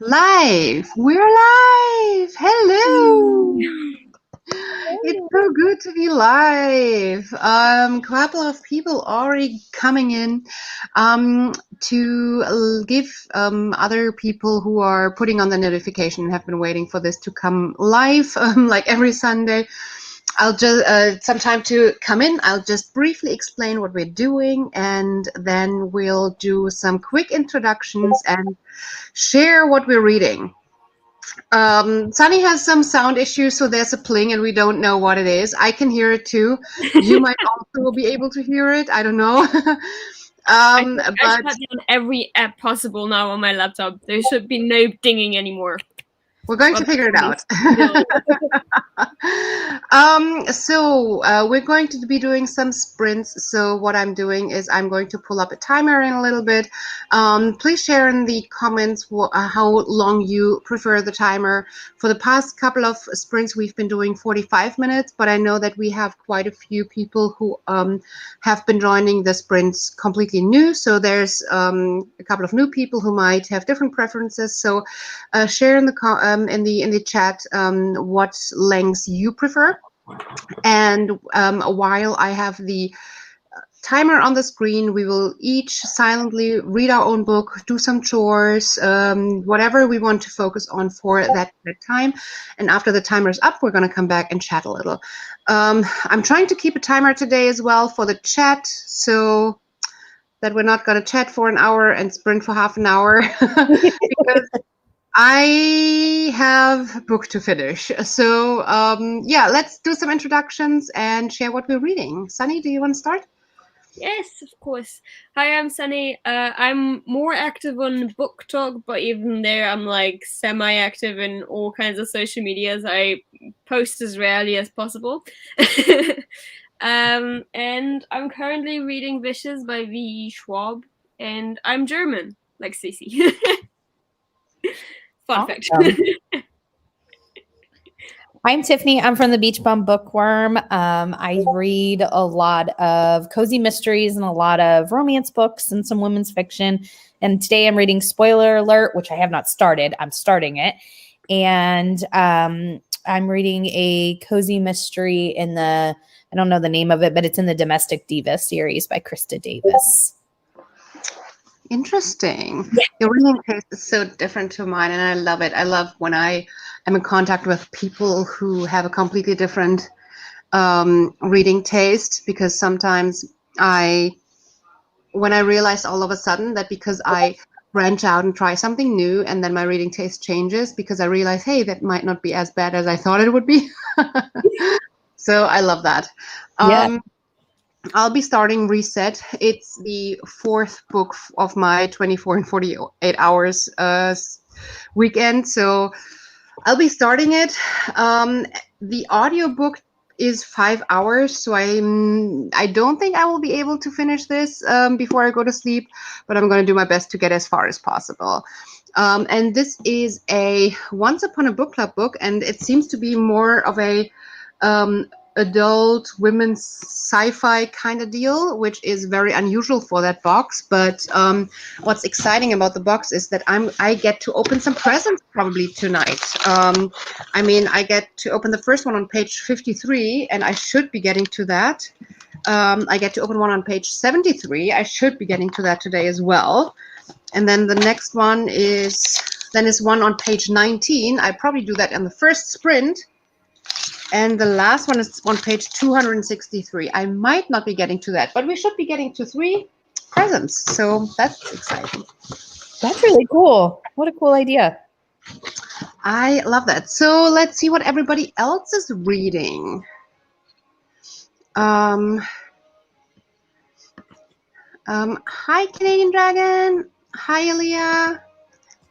Live. We're live. Hello. It's so good to be live. Couple of people already coming in to give other people who are putting on the notification, have been waiting for this to come live, like every Sunday. I'll just some time to come in. I'll just briefly explain what we're doing, and then we'll do some quick introductions and share what we're reading. Sunny has some sound issues, so there's a pling and we don't know what it is. I can hear it too. You might also be able to hear it. I don't know. I shut down every app possible now on my laptop. There should be no dinging anymore. We're going to figure it out. So we're going to be doing some sprints. So what I'm doing is I'm going to pull up a timer in a little bit. Please share in the comments how long you prefer the timer. For the past couple of sprints, we've been doing 45 minutes, but I know that we have quite a few people who have been joining the sprints completely new. So there's a couple of new people who might have different preferences. So share in the chat what lengths you prefer, and while I have the timer on the screen, we will each silently read our own book, do some chores, whatever we want to focus on for that time. And after the timer is up, we're going to come back and chat a little. I'm trying to keep a timer today as well for the chat, so that we're not going to chat for an hour and sprint for half an hour because I have a book to finish. So yeah, let's do some introductions and share what we're reading. Sunny, do you want to start? Yes, of course. Hi, I'm Sunny. I'm more active on Book Talk, but even there I'm like semi-active in all kinds of social medias. I post as rarely as possible. And I'm currently reading Wishes by V. Schwab, and I'm German, like Cece. Fun fact. I'm Tiffany. I'm from the Beach Bum Bookworm. I read a lot of cozy mysteries and a lot of romance books and some women's fiction. And today I'm reading Spoiler Alert, which I have not started. I'm starting it. And I'm reading a cozy mystery in the, I don't know the name of it, but it's in the Domestic Diva series by Krista Davis. Interesting. Yeah. Your reading taste is so different to mine, and I love it. I love when I am in contact with people who have a completely different reading taste, because sometimes when I realized all of a sudden that because I branch out and try something new, and then my reading taste changes because I realize, hey, that might not be as bad as I thought it would be. So I love that. Yeah. I'll be starting Reset. It's the fourth book of my 24 and 48 hours weekend. So I'll be starting it. The audiobook is 5 hours, so I don't think I will be able to finish this before I go to sleep, but I'm going to do my best to get as far as possible. And this is a Once Upon a Book Club book, and it seems to be more of a adult women's sci-fi kind of deal, which is very unusual for that box. But what's exciting about the box is that I get to open some presents probably tonight. I mean, I get to open the first one on page 53, and I should be getting to that. I get to open one on page 73. I should be getting to that today as well. And then the next one is one on page 19. I probably do that in the first sprint. And the last one is on page 263. I might not be getting to that, but we should be getting to 3 presents. So that's exciting. That's really cool. What a cool idea. I love that. So let's see what everybody else is reading. Hi, Canadian Dragon. Hi, Aaliyah.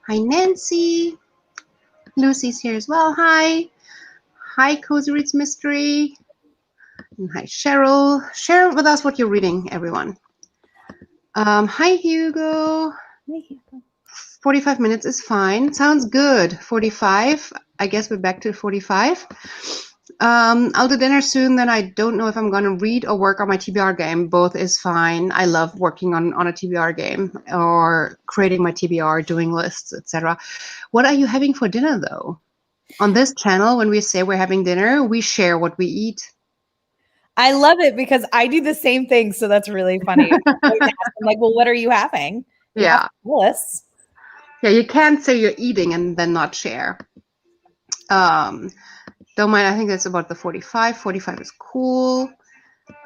Hi, Nancy. Lucy's here as well. Hi. Hi, Cozy Reads Mystery. And hi, Cheryl. Share with us what you're reading, everyone. Hi, Hugo. Hi, Hugo. 45 minutes is fine. Sounds good. 45. I guess we're back to 45. I'll do dinner soon. Then I don't know if I'm going to read or work on my TBR game. Both is fine. I love working on a TBR game or creating my TBR, doing lists, etc. What are you having for dinner, though? On this channel, when we say we're having dinner, we share what we eat. I love it because I do the same thing. So that's really funny. I'm like, well, what are you having? You have Yeah. to tell us. Yeah, you can't say you're eating and then not share. Don't mind, I think that's about the 45. 45 is cool.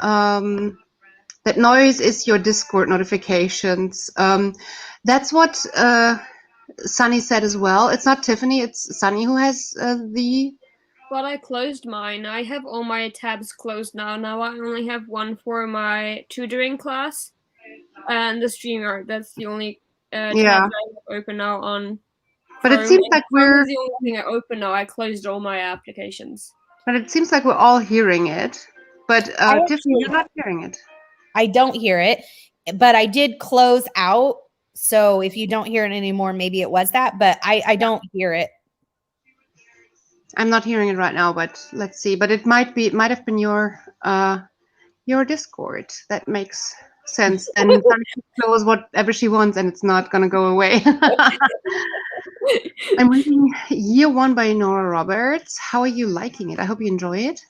That noise is your Discord notifications. That's what Sunny said as well. It's not Tiffany, it's Sunny who has the... But I closed mine. I have all my tabs closed now. Now I only have one for my tutoring class and the streamer. That's the only tabs I have open now on But Chrome. it seems like Chrome is the only thing I open now. I closed all my applications. But it seems like we're all hearing it. But Tiffany, you're not hearing it. I don't hear it, but I did close out. So if you don't hear it anymore, maybe it was that, but I don't hear it. I'm not hearing it right now, but let's see. But it might have been your Discord. That makes sense. And Sunny can close whatever she wants, and it's not gonna go away. I'm reading Year One by Nora Roberts. How are you liking it? I hope you enjoy it.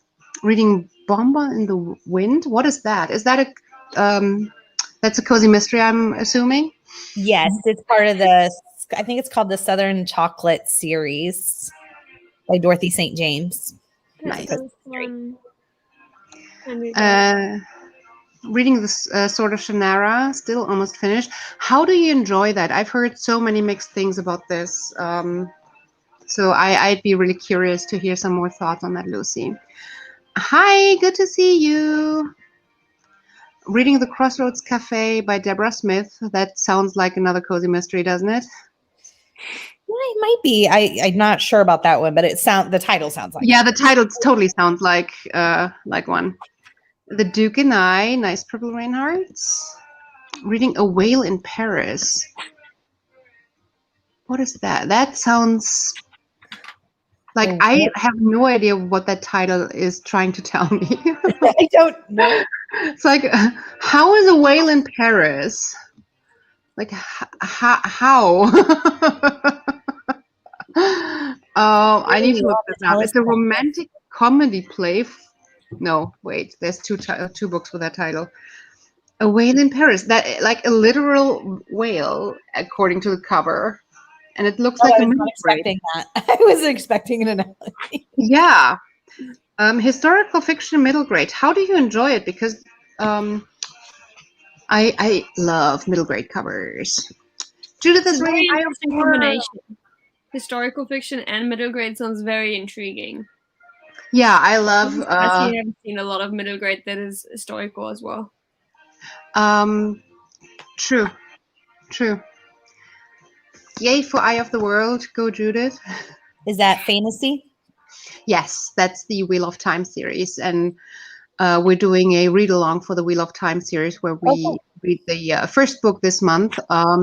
Reading Bomba in the Wind. What is that? Is that that's a cozy mystery, I'm assuming? Yes, it's part of I think it's called the Southern Chocolate series by Dorothy St. James. Nice. Reading the Sword of Shannara, still almost finished. How do you enjoy that? I've heard so many mixed things about this. So I'd be really curious to hear some more thoughts on that, Lucy. Hi, good to see you. Reading The Crossroads Cafe by Deborah Smith. That sounds like another cozy mystery, doesn't it? Well, it might be. I'm not sure about that one, but the title sounds like the title totally sounds like one. The Duke and I, nice purple rain hearts. Reading A Whale in Paris. What is that? That sounds like I have no idea what that title is trying to tell me. I don't know. It's like, how is A Whale in Paris? Like, how? I need to look this up. It's a romantic comedy play. No, wait. There's two books with that title. A Whale in Paris. That like a literal whale, according to the cover, and it looks like I was not expecting that. I was expecting an analogy. Yeah. Historical fiction middle grade. How do you enjoy it? Because I love middle grade covers. Judith is reading Eye of the World. Historical fiction and middle grade sounds very intriguing. Yeah, I love. I haven't seen a lot of middle grade that is historical as well. True. Yay for Eye of the World. Go, Judith. Is that fantasy? Yes, that's the Wheel of Time series, and we're doing a read-along for the Wheel of Time series where we read the first book this month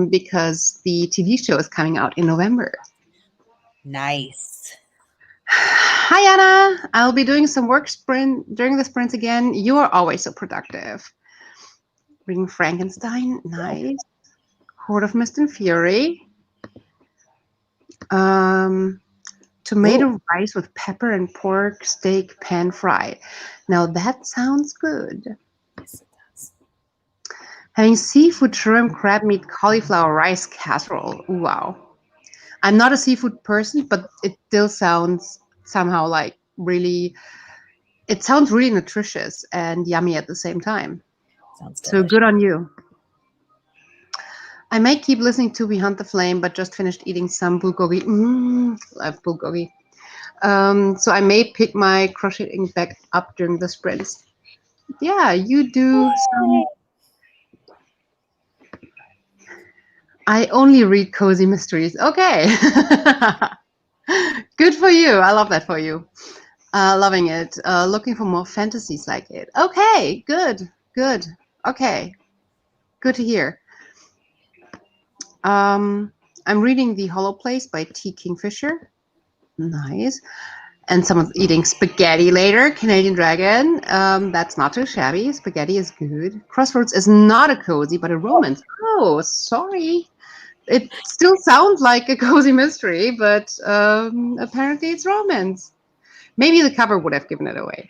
because the TV show is coming out in November. Nice. Hi, Anna. I'll be doing some work during the sprints again. You are always so productive. Reading Frankenstein. Nice. Horde of Mist and Fury. Tomato rice with pepper and pork steak pan fried. Now that sounds good. Yes, it does. Having seafood, shrimp, crab meat, cauliflower rice casserole. Wow. I'm not a seafood person, but it still sounds somehow like really, it sounds really nutritious and yummy at the same time. Sounds delicious. So good on you. I may keep listening to We Hunt the Flame, but just finished eating some bulgogi. Love bulgogi. So I may pick my crocheting back up during the sprints. Yeah, you do some. I only read cozy mysteries. Okay. Good for you. I love that for you. Loving it. Looking for more fantasies like it. Okay, good. Okay. Good to hear. I'm reading The Hollow Place by T. Kingfisher. Nice. And someone's eating spaghetti later. Canadian Dragon. That's not too shabby. Spaghetti is good. Crossroads is not a cozy, but a romance. Oh, sorry. It still sounds like a cozy mystery, but apparently it's romance. Maybe the cover would have given it away.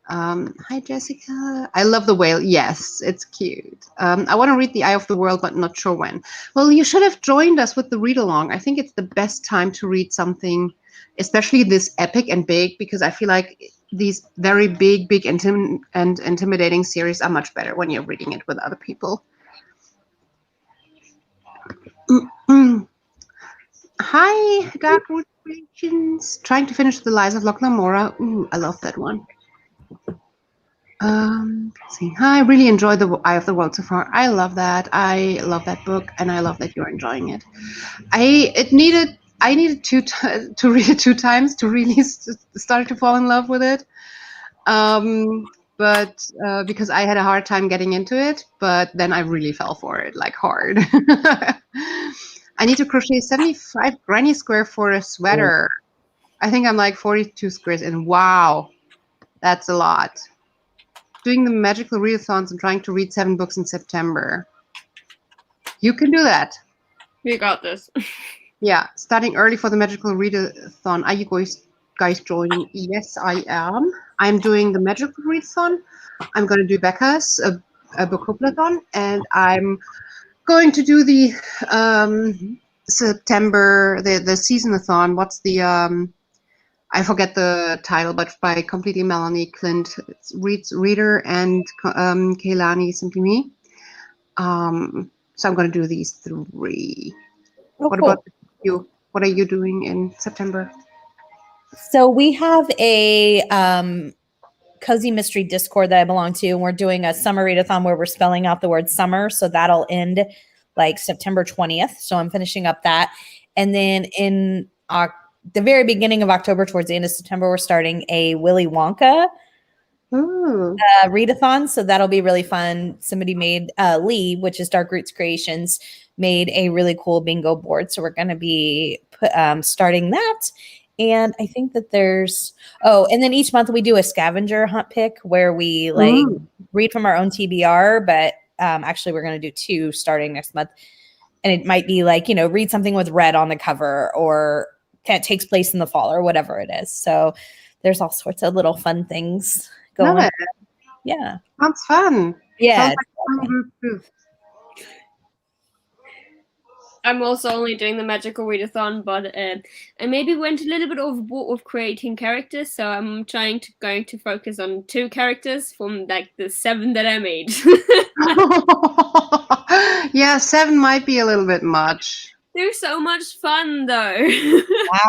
Hi, Jessica. I love The Whale. Yes, it's cute. I want to read The Eye of the World, but not sure when. Well, you should have joined us with the read-along. I think it's the best time to read something, especially this epic and big, because I feel like these very big, and intimidating series are much better when you're reading it with other people. Hi, Dark Root Creations. Trying to finish The Lies of Locke Lamora. Ooh, I love that one. See. Hi, I really enjoyed The Eye of the World so far. I love that. I love that book, and I love that you're enjoying it. I needed to read it 2 times to really start to fall in love with it. But because I had a hard time getting into it, but then I really fell for it, like hard. I need to crochet 75 granny square for a sweater. I think I'm like 42 squares in. Wow, that's a lot. Doing the magical readathons and trying to read 7 books in September. You can do that. We got this. Yeah, starting early for the magical readathon. Are you guys joining? Yes, I am. I'm doing the magical readathon. I'm going to do Becca's a bookclubathon, and I'm going to do the September the seasonathon. What's the I forget the title, but by completely Melanie Clint. It's Reader and Kaylani Simply Me. So I'm going to do these 3. Oh, What cool. about you? What are you doing in September? So we have a cozy mystery Discord that I belong to, and we're doing a summer readathon where we're spelling out the word summer. So that'll end like September 20th. So I'm finishing up that. And then in the very beginning of October, towards the end of September, we're starting a Willy Wonka readathon. So that'll be really fun. Somebody made Lee, which is Dark Roots Creations, made a really cool bingo board. So we're going to be starting that. And I think that there's and then each month we do a scavenger hunt pick where we like read from our own TBR, but actually we're going to do 2 starting next month. And it might be like, read something with red on the cover, or that takes place in the fall, or whatever it is. So there's all sorts of little fun things going on. Yeah. Sounds fun. Yeah. Sounds like fun group too. I'm also only doing the magical readathon, but I maybe went a little bit overboard with creating characters, so I'm going to focus on 2 characters from like the 7 that I made. Yeah, 7 might be a little bit much. They're so much fun, though.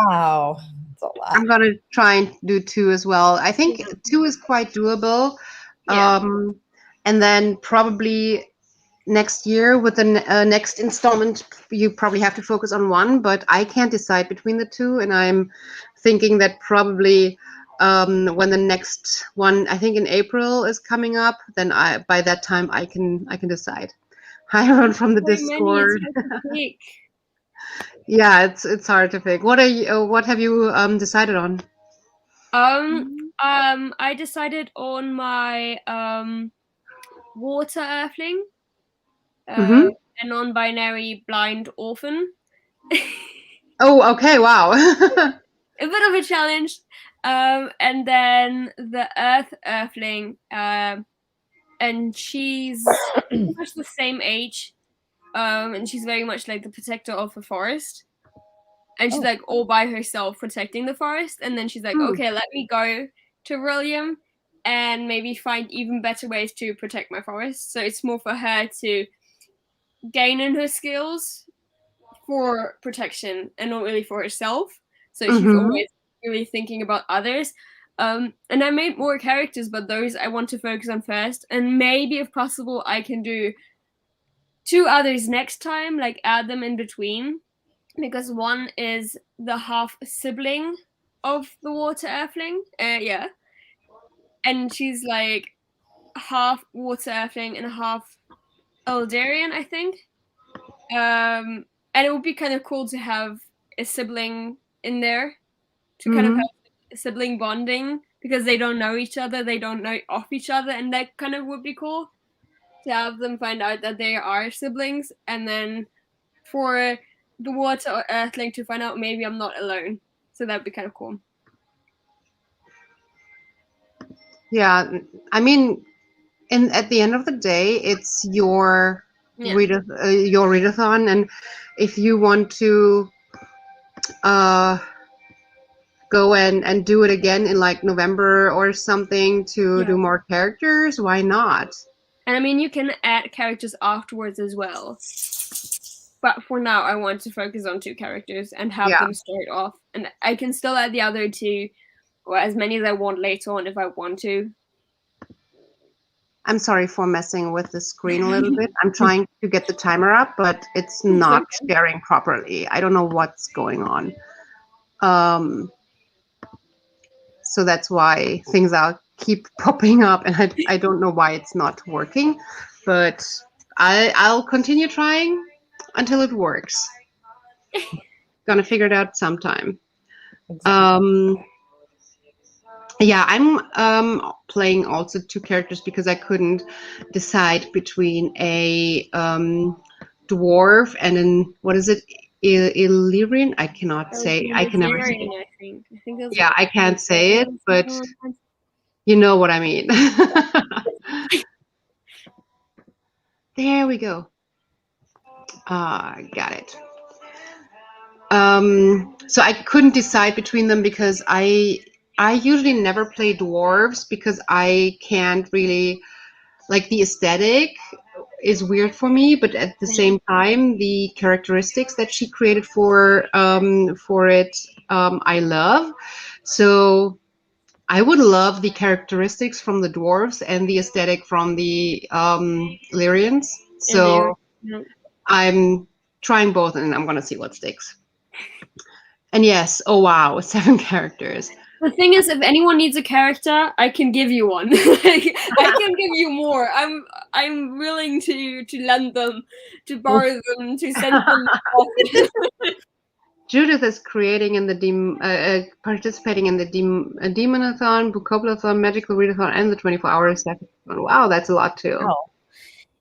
Wow. That's a lot. I'm gonna try and do 2 as well. I think 2 is quite doable. Yeah. And then probably next year with the next installment, you probably have to focus on 1, but I can't decide between the 2, and I'm thinking that probably when the next one, I think in April, is coming up, then by that time I can decide. Hi, everyone from the Discord. Yeah, it's hard to pick. What have you decided on? I decided on my water earthling. A non-binary blind orphan. Oh, okay, wow. A bit of a challenge. And then the earth earthling, and she's pretty much the same age, and she's very much like the protector of the forest. And she's like all by herself protecting the forest, and then she's like, okay, let me go to William and maybe find even better ways to protect my forest. So it's more for her to gain in her skills for protection and not really for herself. So she's always really thinking about others. And I made more characters, but those I want to focus on first. And maybe if possible, I can do 2 others next time, like add them in between. Because one is the half sibling of the water earthling. Yeah. And she's like half water earthling and half Eldarian, I think. And it would be kind of cool to have a sibling in there. to kind of have sibling bonding because they don't know each other, they don't know of each other, and that kind of would be cool to have them find out that they are siblings, and then for the Water or Earthling to find out maybe I'm not alone. So that'd be kind of cool. Yeah, I mean, and at the end of the day, it's your your readathon, and if you want to go and do it again in like November or something to do more characters, why not? And I mean, you can add characters afterwards as well. But for now, I want to focus on 2 characters and have them start off. And I can still add the other 2, or as many as I want later on if I want to. I'm sorry for messing with the screen a little bit. I'm trying to get the timer up, but it's not sharing properly. I don't know what's going on. So that's why things keep popping up, and I don't know why it's not working, but I'll continue trying until it works. Gonna figure it out sometime. Yeah, I'm playing also 2 characters because I couldn't decide between a dwarf and an, what is it, Illyrian? I cannot say. I can never say. I think yeah, I can't say it, but you know what I mean. There we go. Got it. So I couldn't decide between them because I usually never play dwarves because I can't really, like, the aesthetic is weird for me, but at the same time, the characteristics that she created for it, I love. So I would love the characteristics from the dwarves and the aesthetic from the Lyrians. So I'm trying both, and I'm gonna see what sticks. And yes, oh wow, 7 characters. The thing is, if anyone needs a character, I can give you one. I can give you more. I'm willing to lend them, to borrow them, to send them. Judith is creating in the participating in the Demonathon, Bookclubs, Magical Readathon, and the 24-hour second. Wow, that's a lot too. Oh.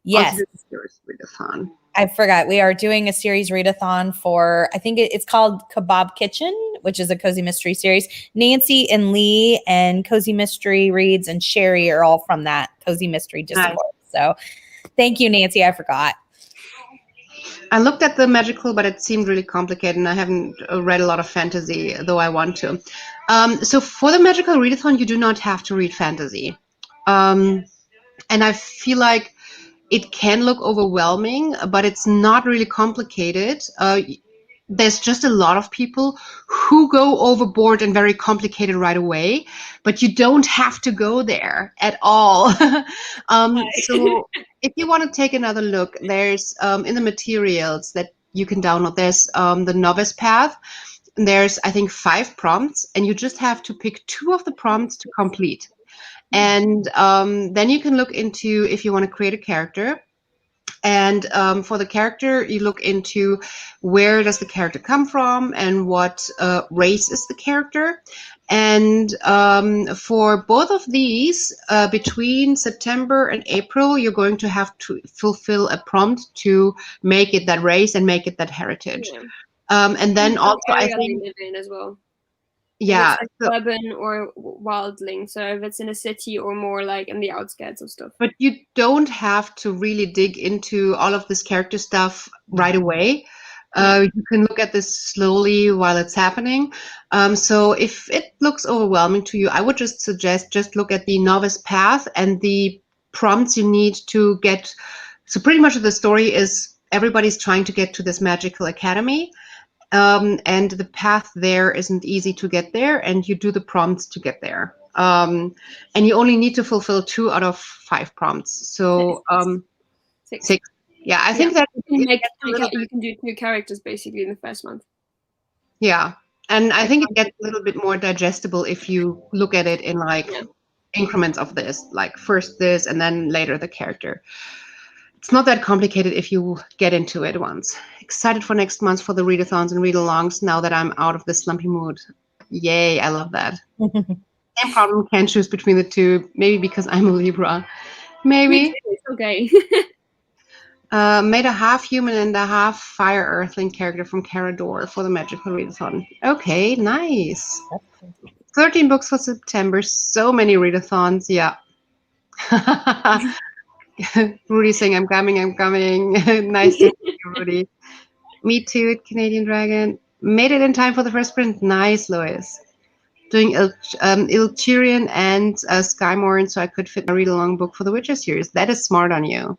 Yes. Readathon. I forgot. We are doing a series readathon for, I think it's called Kebab Kitchen, which is a cozy mystery series. Nancy and Lee and Cozy Mystery Reads and Sherry are all from that Cozy Mystery Discord. Nice. So thank you, Nancy. I forgot. I looked at the magical, but it seemed really complicated, and I haven't read a lot of fantasy, though I want to. So for the magical readathon, you do not have to read fantasy. And I feel like it can look overwhelming, but it's not really complicated. There's just a lot of people who go overboard and very complicated right away, but you don't have to go there at all. So if you want to take another look, there's in the materials that you can download, there's the novice path. There's, I think, 5 prompts, and you just have to pick 2 of the prompts to complete. And then you can look into if you want to create a character. And for the character, you look into where does the character come from and what race is the character. And for both of these, between September and April, you're going to have to fulfill a prompt to make it that race and make it that heritage. Yeah. And then also, I think, as well. Yeah, like urban or wildling. So if it's in a city or more like in the outskirts of stuff. But you don't have to really dig into all of this character stuff right away. You can look at this slowly while it's happening. So if it looks overwhelming to you, I would just suggest just look at the novice path and the prompts you need to get. So pretty much the story is everybody's trying to get to this magical academy. And the path there isn't easy to get there, and you do the prompts to get there. And you only need to fulfill 2 out of 5 prompts. So 6. Yeah, I think that you can do 2 characters basically in the first month. Yeah, and I think it gets a little bit more digestible if you look at it in like increments of this, like first this and then later the character. It's not that complicated if you get into it once. Excited for next month for the readathons and readalongs now that I'm out of the slumpy mood. Yay, I love that. Same problem, can't choose between the two. Maybe because I'm a Libra. Maybe. It's okay. Made a half human and a half fire earthling character from Carador for the magical readathon. Okay, nice. 13 books for September. So many readathons. Yeah. Rudy saying, I'm coming, I'm coming. Nice to meet you, Rudy. Me too, Canadian Dragon. Made it in time for the first print. Nice, Lois. Doing Iltyrian and Skymorn so I could fit my read-along book for the Witcher series. That is smart on you.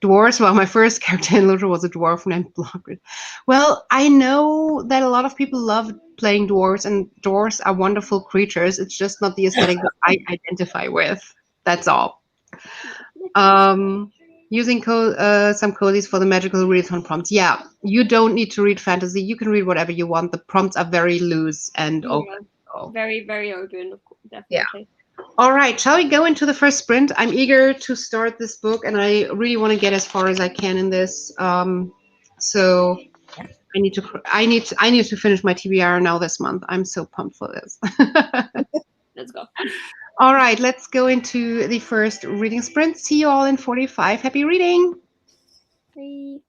Dwarves, well, my first character in Literature was a dwarf named Blockrid. Well, I know that a lot of people love playing dwarves, and dwarves are wonderful creatures. It's just not the aesthetic that I identify with. That's all. Using some cozies for the magical readathon prompts. Yeah, you don't need to read fantasy. You can read whatever you want. The prompts are very loose and open. So. Very, very open, of course, definitely. Yeah. All right, shall we go into the first sprint? I'm eager to start this book, and I really want to get as far as I can in this. So I need to finish my TBR now this month. I'm so pumped for this. Let's go. All right, let's go into the first reading sprint. See you all in 45. Happy reading. Bye.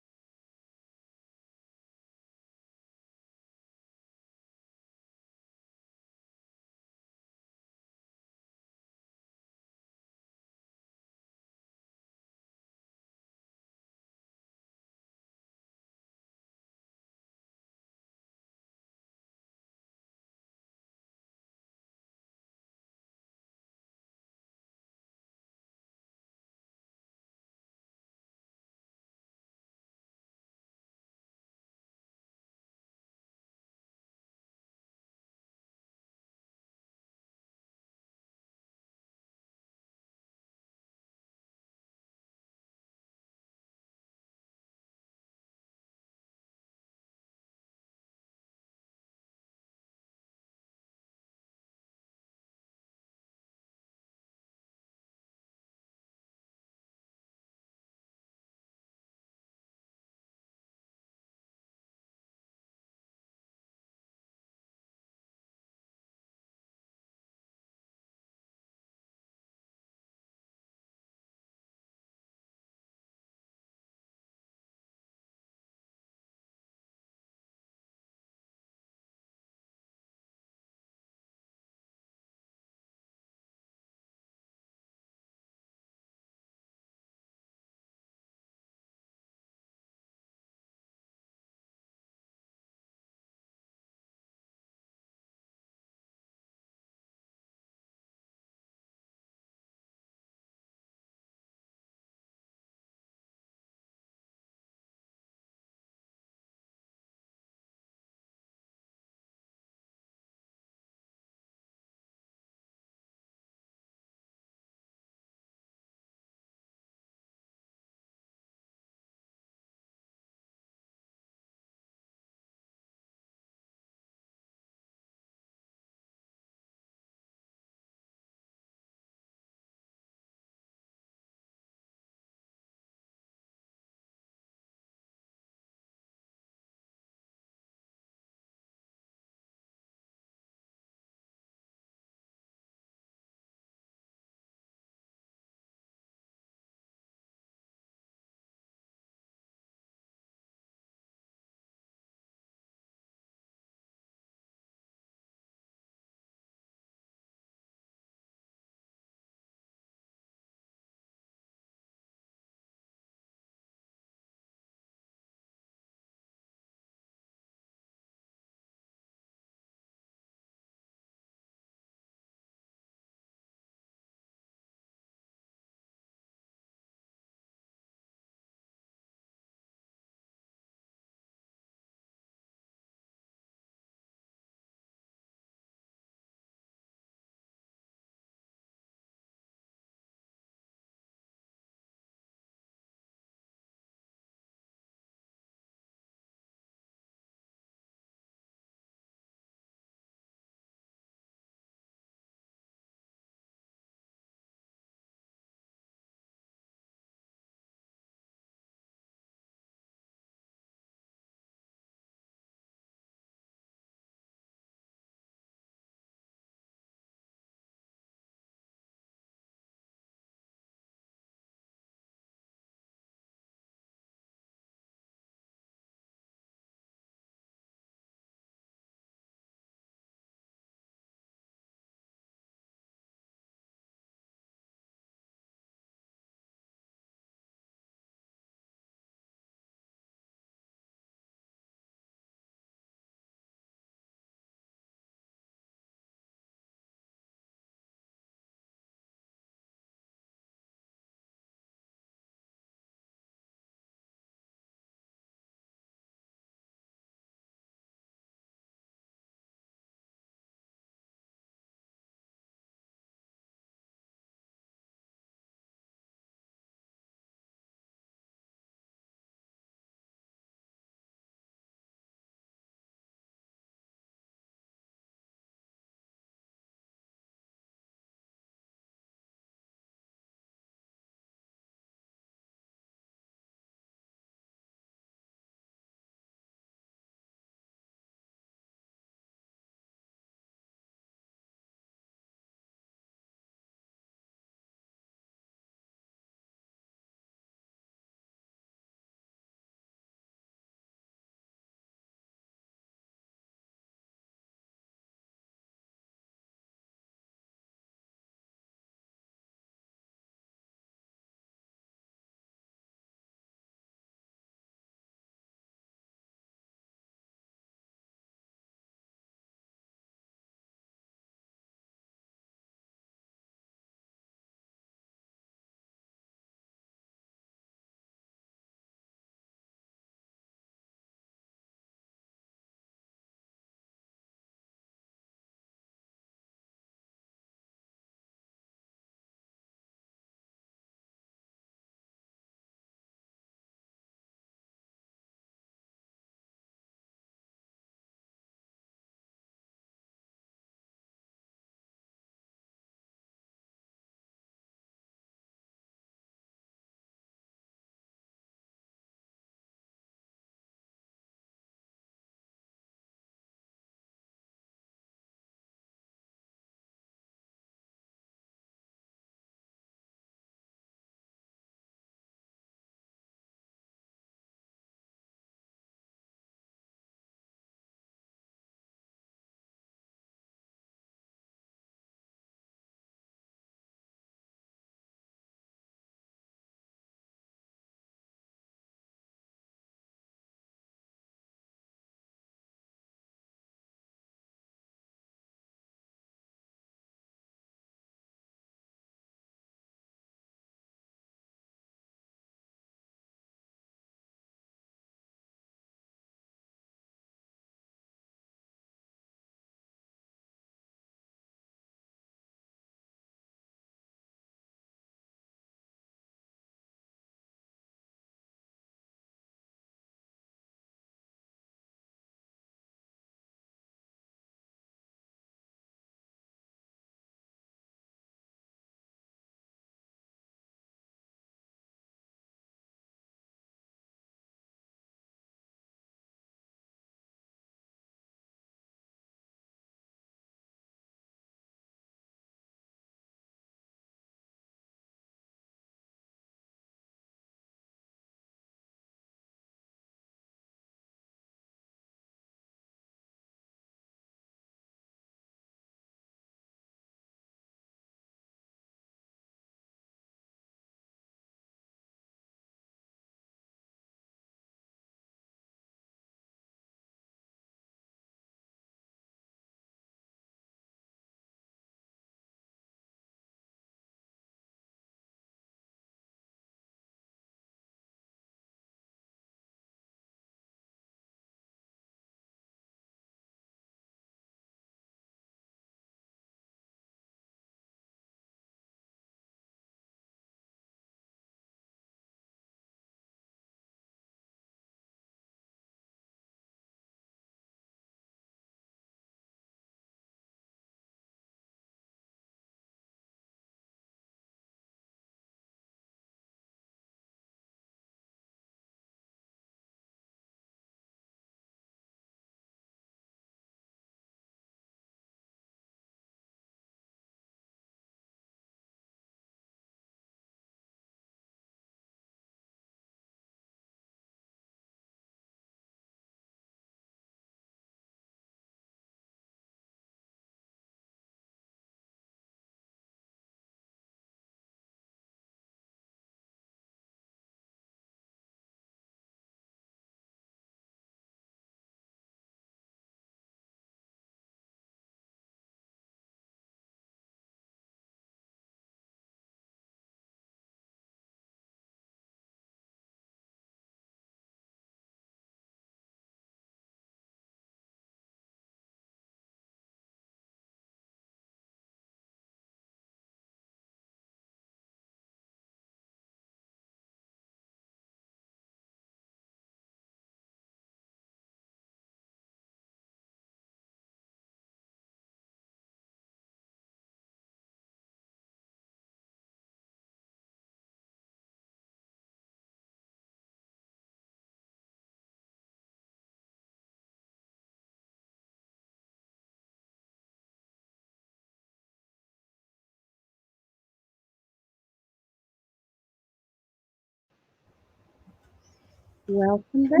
Welcome back.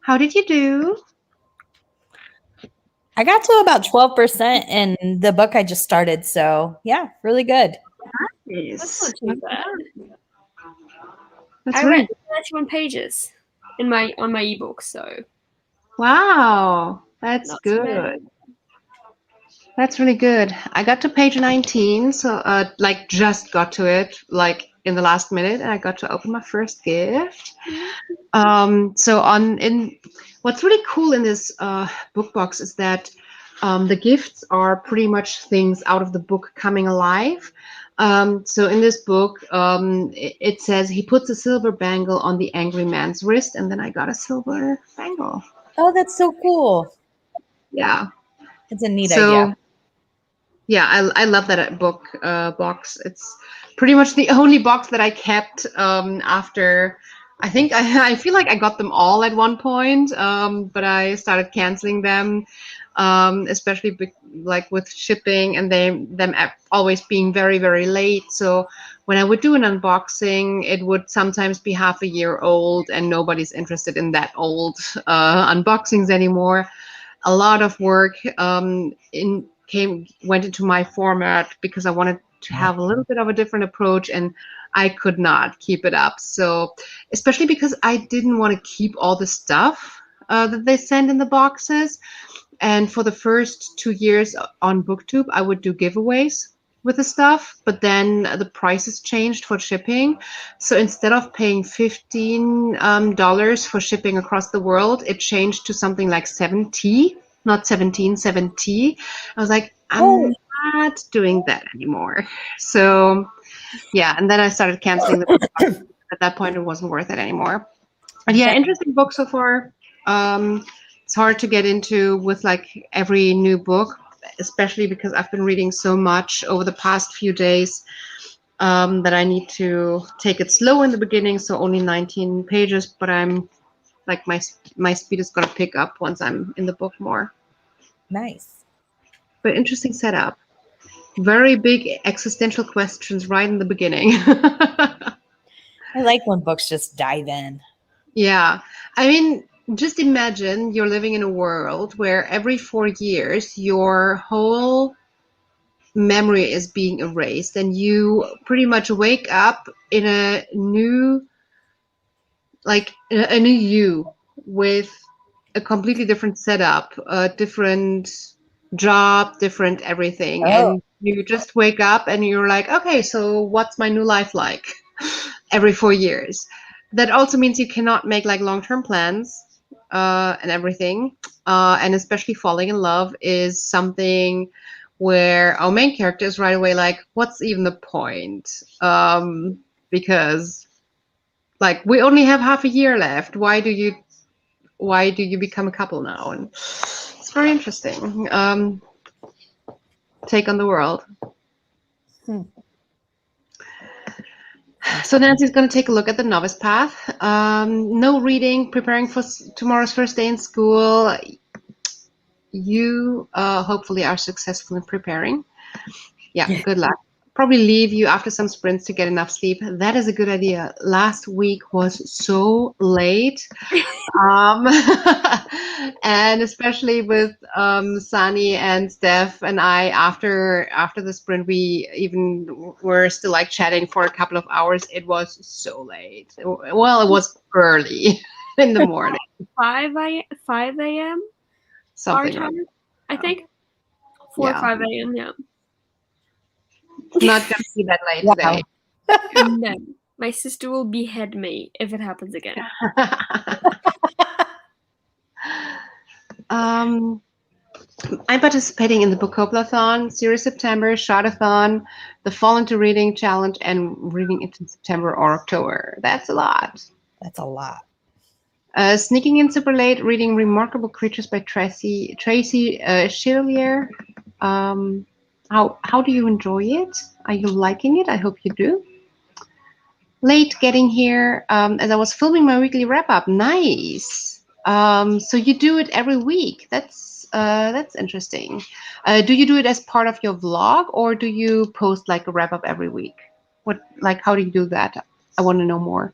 How did you do? I got to about 12% in the book I just started. So yeah, really good. That's not too bad. That's I really read 31 pages on my ebook, so wow. That's not too bad. good. That's really good. I got to page 19, so like just got to it like in the last minute, and I got to open my first gift. What's really cool in this book box is that the gifts are pretty much things out of the book coming alive. So in this book, it says he puts a silver bangle on the angry man's wrist, and then I got a silver bangle. Oh, that's so cool. Yeah. It's a neat So, idea. yeah, I love that book box. It's pretty much the only box that I kept after. I think I feel like I got them all at one point, but I started canceling them, especially like with shipping and them always being very, very late. So when I would do an unboxing, it would sometimes be half a year old, and nobody's interested in that old unboxings anymore. A lot of work went into my format because I wanted to have a little bit of a different approach, and I could not keep it up. So especially because I didn't want to keep all the stuff that they send in the boxes. And for the first 2 years on BookTube, I would do giveaways with the stuff, but then the prices changed for shipping. So instead of paying $15 for shipping across the world, it changed to something like 70, not 17, 70. I was like, I'm not doing that anymore. So yeah, and then I started canceling the book. At that point, it wasn't worth it anymore. But yeah, interesting book so far. It's hard to get into with like every new book, especially because I've been reading so much over the past few days that I need to take it slow in the beginning. So only 19 pages, but I'm like my speed is gonna pick up once I'm in the book more. Nice. But interesting setup. Very big existential questions right in the beginning. I like when books just dive in. Yeah. I mean, just imagine you're living in a world where every 4 years your whole memory is being erased, and you pretty much wake up in a new, like a new you with a completely different setup, a different job, different everything. Oh. And you just wake up and you're like, okay, so what's my new life like every 4 years? That also means you cannot make like long-term plans and everything. And especially falling in love is something where our main character is right away like, what's even the point? Because like we only have half a year left. Why do you become a couple now? And it's very interesting. Take on the world. So Nancy's going to take a look at the novice path. No reading, preparing for tomorrow's first day in school. You hopefully are successful in preparing. Yeah, good luck. Probably leave you after some sprints to get enough sleep. That is a good idea. Last week was so late. And especially with Sunny and Steph and I, after the sprint, we even were still like chatting for a couple of hours. It was so late. Well, it was early in the morning. 5 a.m. Something our time, like I think. 4 or 5 a.m. Yeah. it's not gonna be that late today. No, my sister will behead me if it happens again. I'm participating in the Bookclubs Series September, Shot-a-thon, the Fall into Reading Challenge, and Reading into September or October. That's a lot. That's a lot. Sneaking in super late, reading Remarkable Creatures by Tracy Chillier. How do you enjoy it? Are you liking it? I hope you do. Late getting here as I was filming my weekly wrap-up. Nice. So you do it every week. That's That's interesting. Do you do it as part of your vlog, or do you post like a wrap up every week? How do you do that? I want to know more.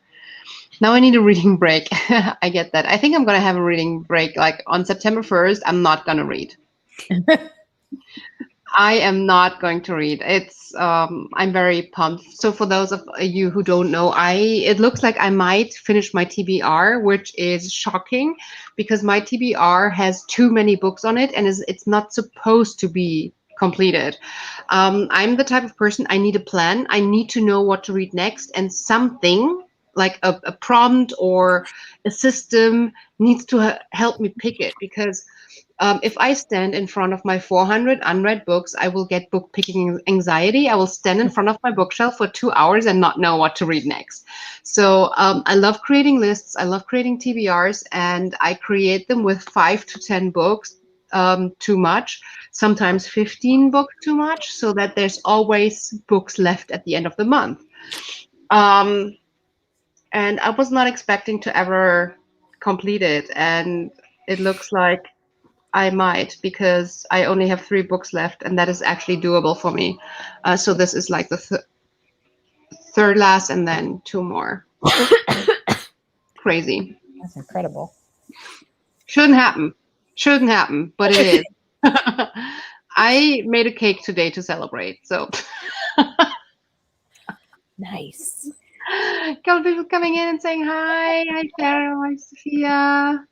Now I need a reading break. I get that. I think I'm gonna have a reading break. Like on September 1st, I'm not gonna read. I am not going to read. I'm very pumped. So for those of you who don't know, it looks like I might finish my TBR, which is shocking because my TBR has too many books on it and it's not supposed to be completed. I'm the type of person, I need a plan. I need to know what to read next, and something like a prompt or a system needs to help me pick it, because if I stand in front of my 400 unread books, I will get book picking anxiety. I will stand in front of my bookshelf for 2 hours and not know what to read next. So I love creating lists. I love creating TBRs, and I create them with 5 to 10 books too much, sometimes 15 books too much, so that there's always books left at the end of the month. And I was not expecting to ever complete it, and it looks like I might, because I only have 3 books left, and that is actually doable for me. So this is like the third last, and then 2 more. Crazy. That's incredible. Shouldn't happen, but it is. I made a cake today to celebrate, so. Nice. A couple people coming in and saying hi. Hi, Sarah. Hi, Sophia.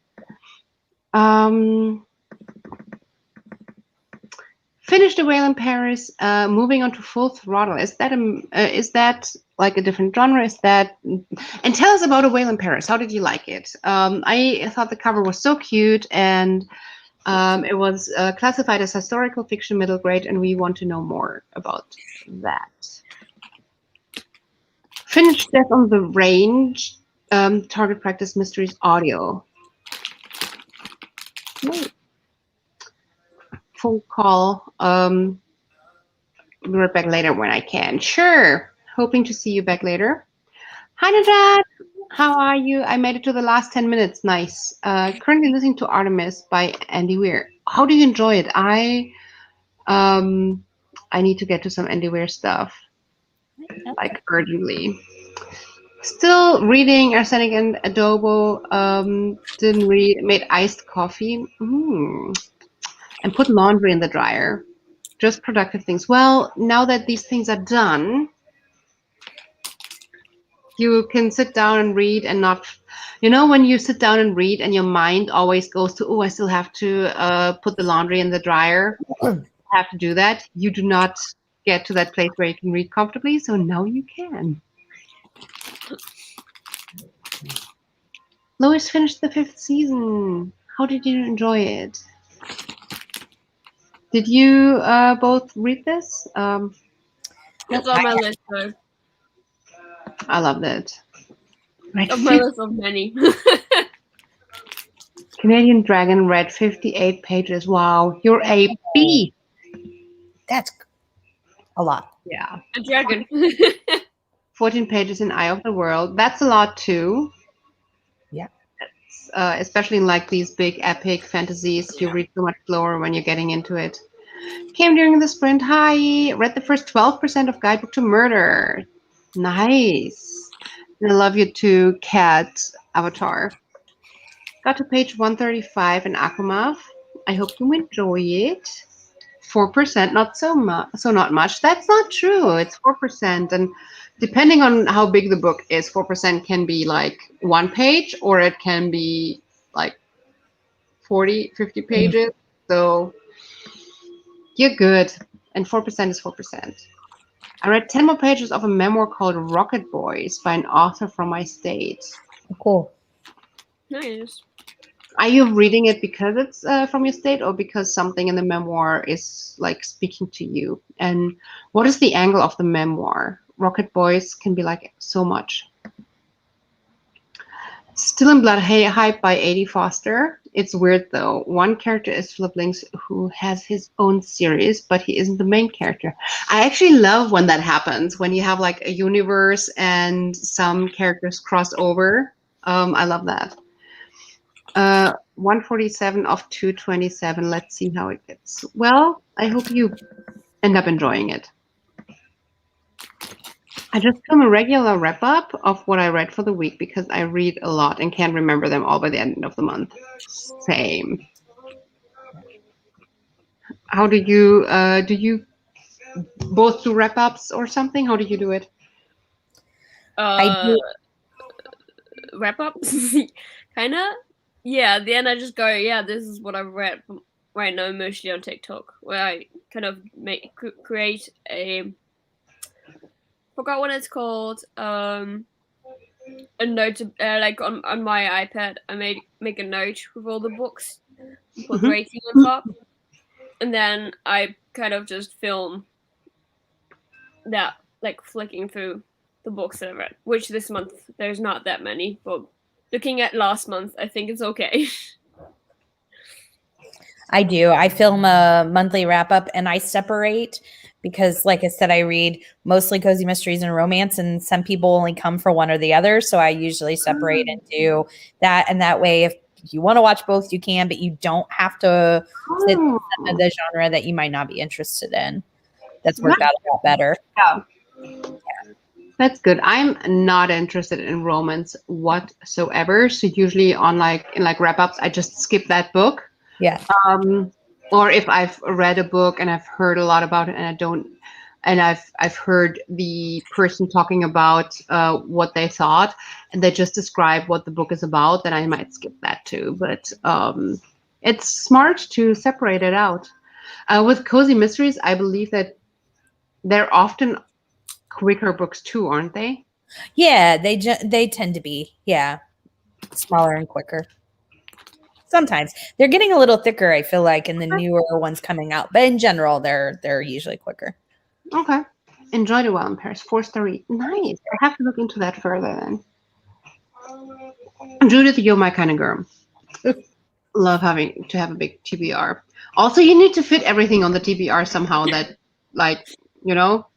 Finished The Whale in Paris. Moving on to Full Throttle. Is that like a different genre? And tell us about A Whale in Paris. How did you like it? I thought the cover was so cute, and it was classified as historical fiction middle grade, and we want to know more about that. Finished Death on the Range. Target Practice Mysteries audio. Nice. Phone call. Be right back later when I can. Sure. Hoping to see you back later. Hi, Najat. How are you? I made it to the last 10 minutes. Nice. Currently listening to Artemis by Andy Weir. How do you enjoy it? I need to get to some Andy Weir stuff, like urgently. Still reading Arsenic and Adobo. Didn't read. Made iced coffee. And put laundry in the dryer. Just productive things. Well, now that these things are done, you can sit down and read and not, when you sit down and read and your mind always goes to, I still have to put the laundry in the dryer. I have to do that. You do not get to that place where you can read comfortably, so now you can. Lois finished the 5th season. How did you enjoy it? Did you both read this? It's on my list, though. I loved it. On my list of many. Canadian Dragon read 58 pages. Wow, you're a B. That's a lot. Yeah. A dragon. 14 pages in Eye of the World. That's a lot too. Yeah. Especially in like these big epic fantasies, you read so much slower when you're getting into it. Came during the sprint. Hi. Read the first 12% of Guidebook to Murder. Nice. I love you too, Cat Avatar. Got to page 135 in Akumov. I hope you enjoy it. 4%, not so much. So not much. That's not true. It's 4%, and depending on how big the book is, 4% can be like 1 page, or it can be like 40, 50 pages. So you're good. And 4% is 4%. I read 10 more pages of a memoir called Rocket Boys by an author from my state. Cool. Nice. Are you reading it because it's from your state, or because something in the memoir is like speaking to you? And what is the angle of the memoir? Rocket Boys can be like so much. Still in Blood Hype by A.D. Foster. It's weird though. One character is Philip Links, who has his own series, but he isn't the main character. I actually love when that happens, when you have like a universe and some characters cross over. I love that. 147 of 227. Let's see how it gets. Well, I hope you end up enjoying it. I just film a regular wrap up of what I read for the week because I read a lot and can't remember them all by the end of the month. Same. How do you both do wrap ups or something? How do you do it? I do. Wrap up, kind of. Yeah, at the end I just go, yeah, this is what I've read right now, mostly on TikTok, where I kind of create a, forgot what it's called, a note, like on my iPad, I make a note with all the books, put rating on top, and then I kind of just film that, like flicking through the books that I read, which this month there's not that many, but looking at last month, I think it's okay. I do. I film a monthly wrap up and I separate because, like I said, I read mostly cozy mysteries and romance, and some people only come for one or the other. So I usually separate and do that. And that way, if you want to watch both, you can, but you don't have to sit in the genre that you might not be interested in. That's worked out a lot better. Yeah. That's good. I'm not interested in romance whatsoever. So usually in wrap ups, I just skip that book. Yeah. Or if I've read a book and I've heard a lot about it and I've heard the person talking about what they thought and they just describe what the book is about, then I might skip that too. But it's smart to separate it out. With cozy mysteries, I believe that they're often quicker books too, aren't they? Yeah, they tend to be, smaller and quicker. Sometimes they're getting a little thicker, I feel like, in the newer ones coming out, but in general, they're usually quicker. Okay. Enjoyed it while in Paris. 4-star read. Nice. I have to look into that further then. Judith, you're my kind of girl. Love having to have a big TBR. Also, you need to fit everything on the TBR somehow. That, like, you know.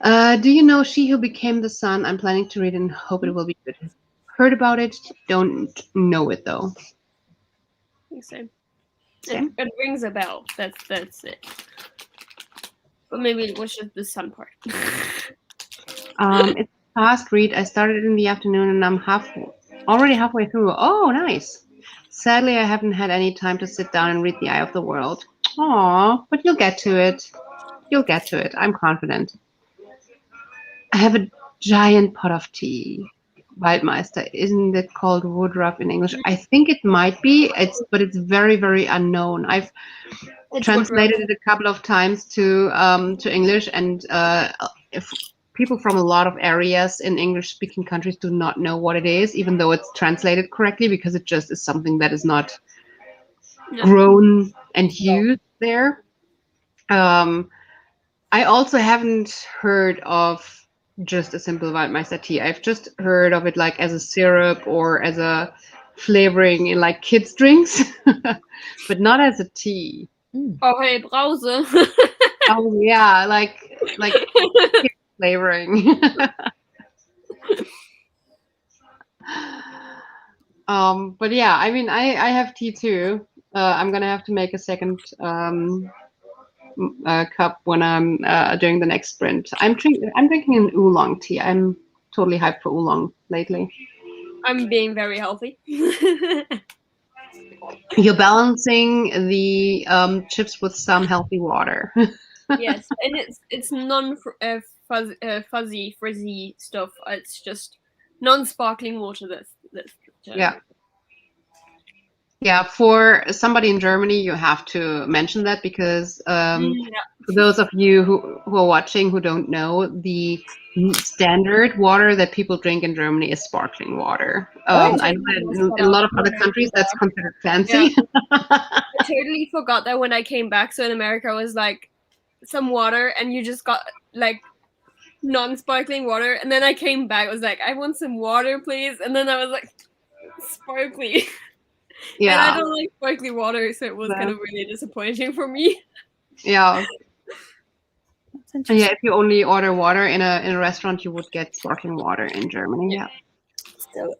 Do you know She Who Became the Sun? I'm planning to read and hope it will be good. Heard about it, don't know it though. Same. It rings a bell. That's it. But maybe it was just the sun part. It's a fast read. I started in the afternoon and I'm already halfway through. Oh, nice. Sadly, I haven't had any time to sit down and read The Eye of the World. Aw, but you'll get to it. You'll get to it. I'm confident. I have a giant pot of tea. Waldmeister, isn't it called Woodruff in English? I think it might be. But it's very, very unknown. I've translated it a couple of times to English, and if people from a lot of areas in English-speaking countries do not know what it is, even though it's translated correctly, because it just is something that is not grown and used there. I also haven't heard of just a simple Waldmeister tea. I've just heard of it like as a syrup or as a flavoring in like kids drinks, but not as a tea. Oh, hey, Brause. Oh yeah, like flavoring. But yeah, I mean, I have tea too. I'm gonna have to make a second cup when I'm doing the next sprint. I'm drinking an oolong tea. I'm totally hyped for oolong lately. I'm being very healthy. You're balancing the chips with some healthy water. Yes, and it's fuzzy, frizzy stuff. It's just non-sparkling water. That's yeah. Yeah, for somebody in Germany, you have to mention that because for those of you who are watching who don't know, the standard water that people drink in Germany is sparkling water. I know that in a lot of other countries that's considered fancy. Yeah. I totally forgot that when I came back. So in America, it was like some water, and you just got like non-sparkling water. And then I came back, I was like, I want some water, please. And then I was like, sparkly. Yeah. And I don't like sparkly water, so it was kind of really disappointing for me. Yeah. Yeah, if you only order water in a restaurant, you would get sparkling water in Germany. Yeah. So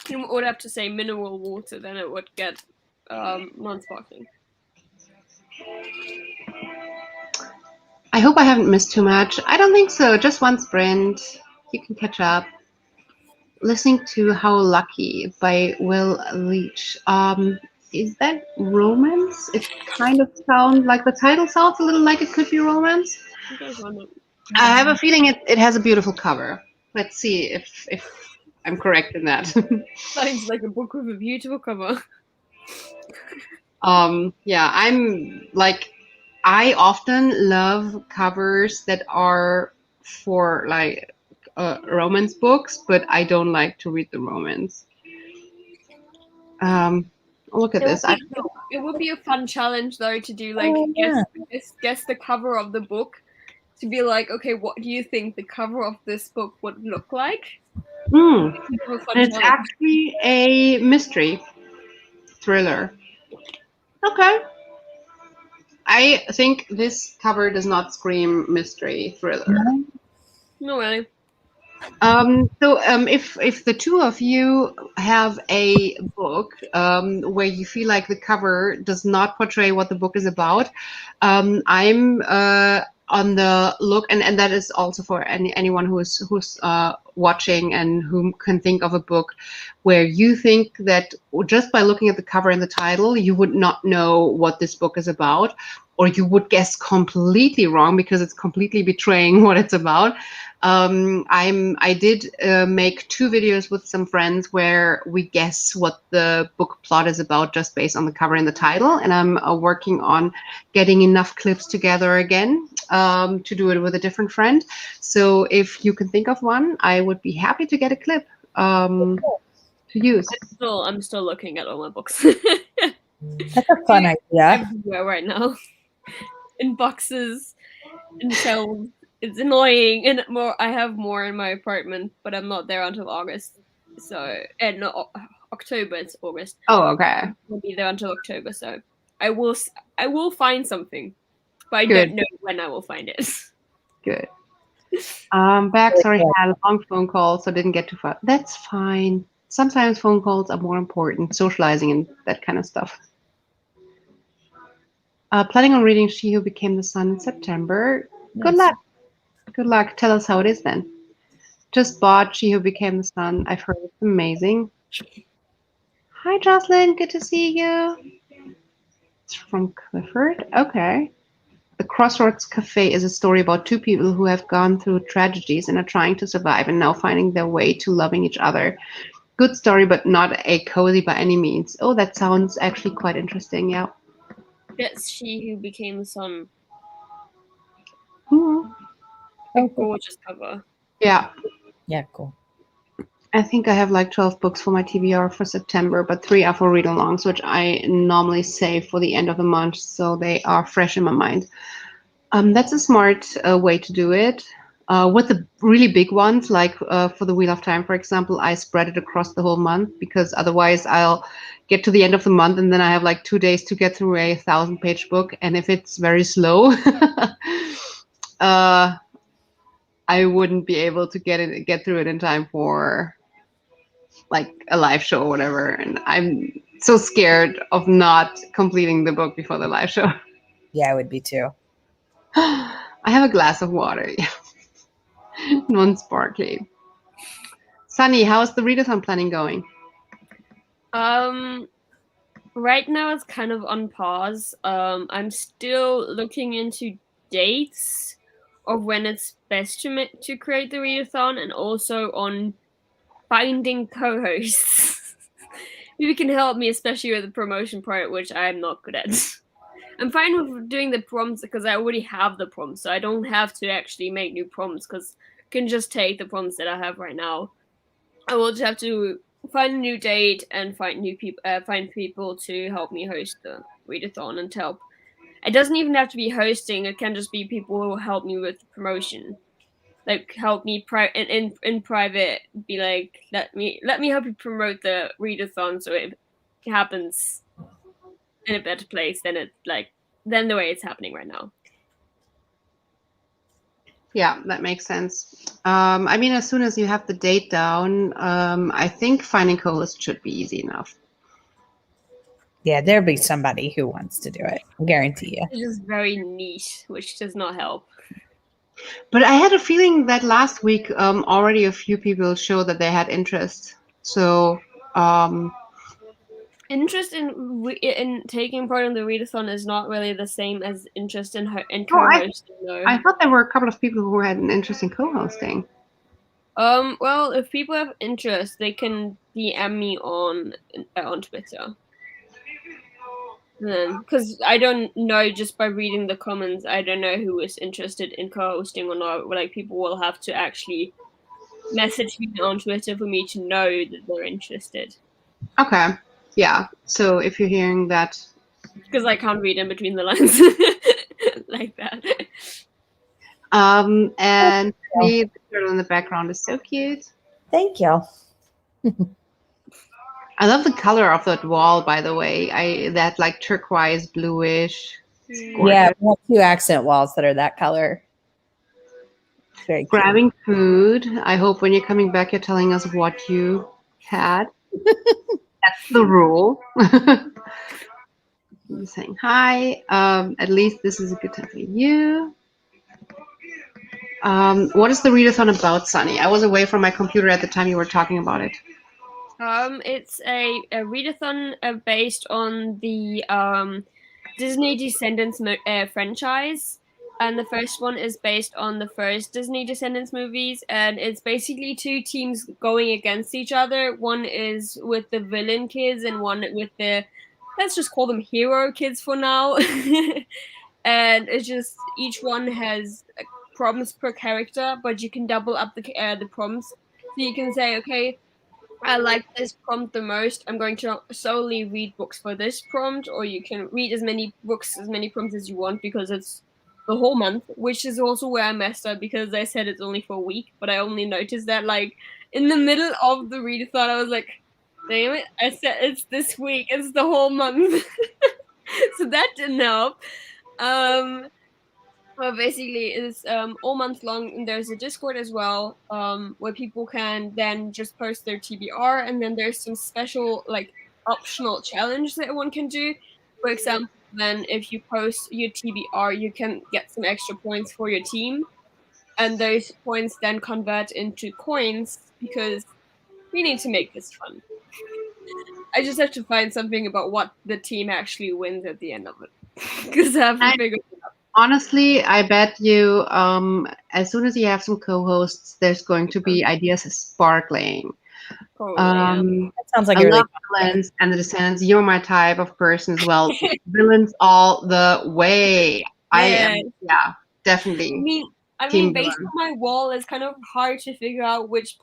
You would have to say mineral water, then it would get non-sparkling. I hope I haven't missed too much. I don't think so. Just one sprint. You can catch up. Listening to How Lucky by Will Leach. Is that romance? It kind of sounds like the title sounds a little like it could be romance. I have a feeling it has a beautiful cover. Let's see if I'm correct in that. Sounds like a book with a beautiful cover. Yeah, I often love covers that are for like romance books, but I don't like to read the romance. Look at this. It would be a fun challenge though to do like guess the cover of the book, to be like, okay, what do you think the cover of this book would look like? It's actually a mystery thriller. Okay. I think this cover does not scream mystery thriller. No way. If the two of you have a book where you feel like the cover does not portray what the book is about, I'm on the look, and that is also for anyone who's watching and who can think of a book where you think that just by looking at the cover and the title, you would not know what this book is about, or you would guess completely wrong because it's completely betraying what it's about. I did make 2 videos with some friends where we guess what the book plot is about just based on the cover and the title, and I'm working on getting enough clips together again to do it with a different friend. So if you can think of one, I would be happy to get a clip to use. I'm still looking at all my books. That's a fun idea. Everywhere right now. In boxes, in shelves. It's annoying, and I have more in my apartment, but I'm not there until August. So, no, October. It's August. Oh, okay. I'll be there until October, so I will find something, but I Good. don't know when I will find it. Good. Back. Sorry, I had a long phone call, so didn't get too far. That's fine. Sometimes phone calls are more important, socializing and that kind of stuff. Planning on reading She Who Became the Sun in September. Nice. Good luck. Good luck. Tell us how it is then. Just bought She Who Became the Sun. I've heard it's amazing. Hi, Jocelyn. Good to see you. It's from Clifford. Okay. The Crossroads Cafe is a story about 2 people who have gone through tragedies and are trying to survive and now finding their way to loving each other. Good story, but not a cozy by any means. Oh, that sounds actually quite interesting. Yeah. That's She Who Became the Sun. Mm-hmm. A gorgeous cover. Yeah. Yeah, cool. I think I have like 12 books for my TBR for September, but 3 are for read-alongs, which I normally save for the end of the month, so they are fresh in my mind. That's a smart way to do it. With the really big ones, like for the Wheel of Time, for example, I spread it across the whole month because otherwise I'll get to the end of the month and then I have like 2 days to get through a 1,000-page book, and if it's very slow, I wouldn't be able to get through it in time for like a live show or whatever, and I'm so scared of not completing the book before the live show. Yeah, I would be too. I have a glass of water. Non-sparkly. Sunny, how's the readathon planning going? Right now it's kind of on pause. I'm still looking into dates of when it's best to create the readathon, and also on finding co-hosts who can help me, especially with the promotion part, which I'm not good at. I'm fine with doing the prompts because I already have the prompts, so I don't have to actually make new prompts because I can just take the prompts that I have right now. I will just have to find a new date and find people to help me host the readathon and help. It doesn't even have to be hosting; it can just be people who help me with the promotion, like help me in private. Be like, let me help you promote the readathon so it happens in a better place than the way it's happening right now. Yeah, that makes sense. I mean, as soon as you have the date down, I think finding co-host should be easy enough. Yeah, there'll be somebody who wants to do it. I guarantee you. It's just very niche, which does not help. But I had a feeling that last week already a few people showed that they had interest. So Interest in taking part in the readathon is not really the same as interest in I co-hosting, though. thought there were a couple of people who had an interest in co-hosting. Well, if people have interest, they can DM me on Twitter. Because I don't know, just by reading the comments, I don't know who is interested in co-hosting or not. Like, people will have to actually message me on Twitter for me to know that they're interested. Okay. Yeah. So if you're hearing that, because I can't read in between the lines like that. And the turtle in the background is so cute. Thank you. I love the color of that wall, by the way. That like turquoise bluish. Yeah, we have 2 accent walls that are that color. It's very cute. Grabbing food. I hope when you're coming back, you're telling us what you had. That's the rule. I'm saying hi. At least this is a good time for you. What is the readathon about, Sunny? I was away from my computer at the time you were talking about it. It's a readathon based on the Disney Descendants franchise, and the first one is based on the first Disney Descendants movies, and it's basically 2 teams going against each other. One is with the villain kids, and one with the, let's just call them hero kids for now. And it's just each one has prompts per character, but you can double up the prompts. So you can say, okay, I like this prompt the most. I'm going to solely read books for this prompt, or you can read as many books, as many prompts as you want, because it's the whole month, which is also where I messed up, because I said it's only for a week, but I only noticed that like in the middle of the readathon, I was like, damn it, I said it's this week, it's the whole month. So that didn't help. Well, basically, it's all month long, and there's a Discord as well, where people can then just post their TBR, and then there's some special, like, optional challenge that one can do. For example, then if you post your TBR, you can get some extra points for your team, and those points then convert into coins, because we need to make this fun. I just have to find something about what the team actually wins at the end of it, because I haven't figured it out. Honestly, I bet you as soon as you have some co-hosts, there's going to be ideas sparkling. That sounds like I a really love villains and the Descendants. You're my type of person as well. Villains all the way. I am, yeah, definitely. I mean, based on my wall, it's kind of hard to figure out which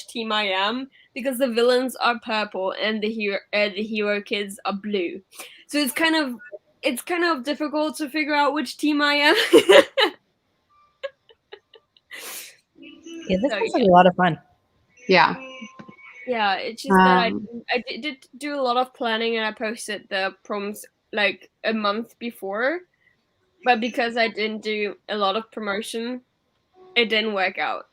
team I am, because the villains are purple and the hero kids are blue. So it's kind of difficult to figure out which team I am. Yeah, this sounds like a lot of fun. Yeah. Yeah, it's just that I did do a lot of planning, and I posted the prompts like a month before, but because I didn't do a lot of promotion, it didn't work out.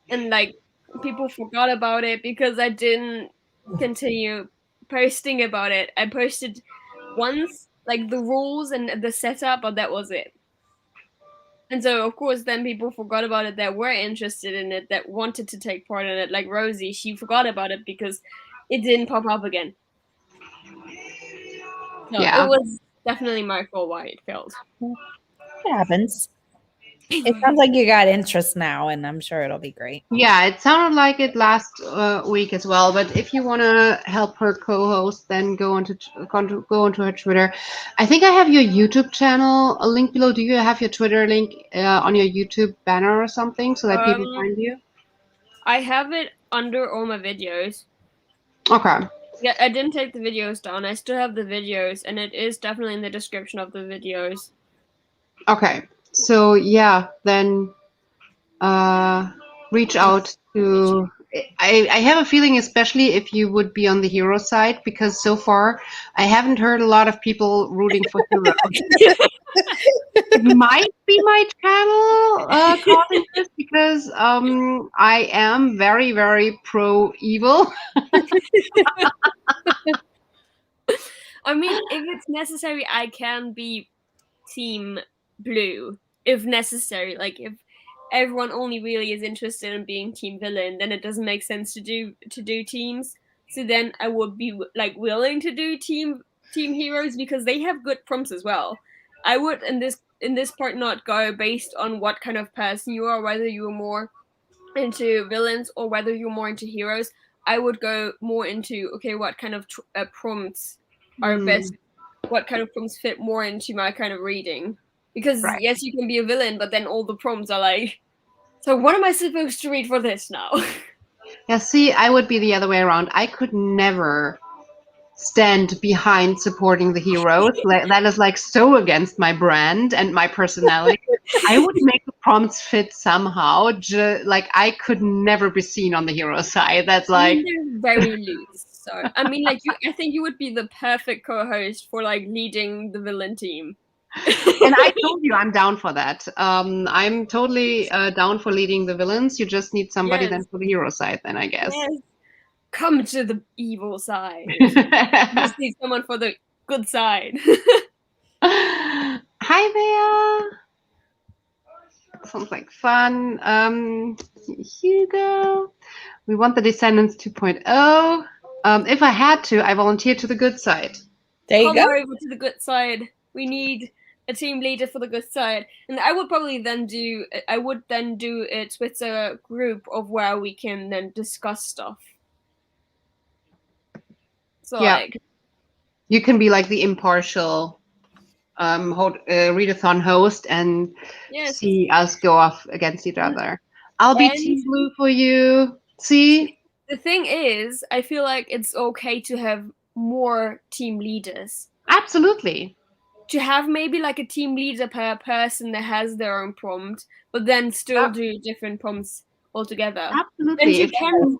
And like people forgot about it because I didn't continue posting about it. I posted once, like the rules and the setup, but that was it. And so, of course, then people forgot about it that were interested in it, that wanted to take part in it. Like Rosie, she forgot about it because it didn't pop up again. So Yeah. It was definitely my fault why it failed. It happens. It sounds like you got interest now, and I'm sure it'll be great. Yeah, it sounded like it last week as well. But if you want to help her co-host, then go onto her Twitter. I think I have your YouTube channel a link below. Do you have your Twitter link on your YouTube banner or something so that people find you? I have it under all my videos. Okay. Yeah, I didn't take the videos down. I still have the videos, and it is definitely in the description of the videos. Okay. So yeah, then reach out to. I have a feeling, especially if you would be on the hero side, because so far I haven't heard a lot of people rooting for heroes. It might be my channel causing this because I am very, very pro evil. I mean, if it's necessary, I can be team blue if necessary. Like if everyone only really is interested in being team villain, then it doesn't make sense to do teams. So then I would be like willing to do team heroes because they have good prompts as well. I would in this part not go based on what kind of person you are, whether you're more into villains or whether you're more into heroes. I would go more into okay, what kind of prompts are best, what kind of prompts fit more into my kind of reading. Because Right. yes, you can be a villain, but then all the prompts are like, so what am I supposed to read for this now? Yeah, see, I would be the other way around. I could never stand behind supporting the heroes. That is like so against my brand and my personality. I would make the prompts fit somehow. Like I could never be seen on the hero side. That's I like mean, they're very loose. So I mean, like I think you would be the perfect co-host for like leading the villain team. and I told you I'm down for that. I'm totally down for leading the villains. You just need somebody Yes. then for the hero side, then I guess. Yes. Come to the evil side. You just need someone for the good side. Hi there. Sounds like fun. Hugo. We want the Descendants 2.0. If I had to, I volunteer to the good side. There you Come go. over to the good side. We need a team leader for the good side. And I would probably then do it with a group of where we can then discuss stuff. So Yeah. like You can be like the impartial readathon host and yes. see us go off against each other. I'll be And- team blue for you. See? The thing is, I feel like it's okay to have more team leaders. Absolutely. To have maybe like a team leader per person that has their own prompt, but then still do different prompts altogether. Absolutely.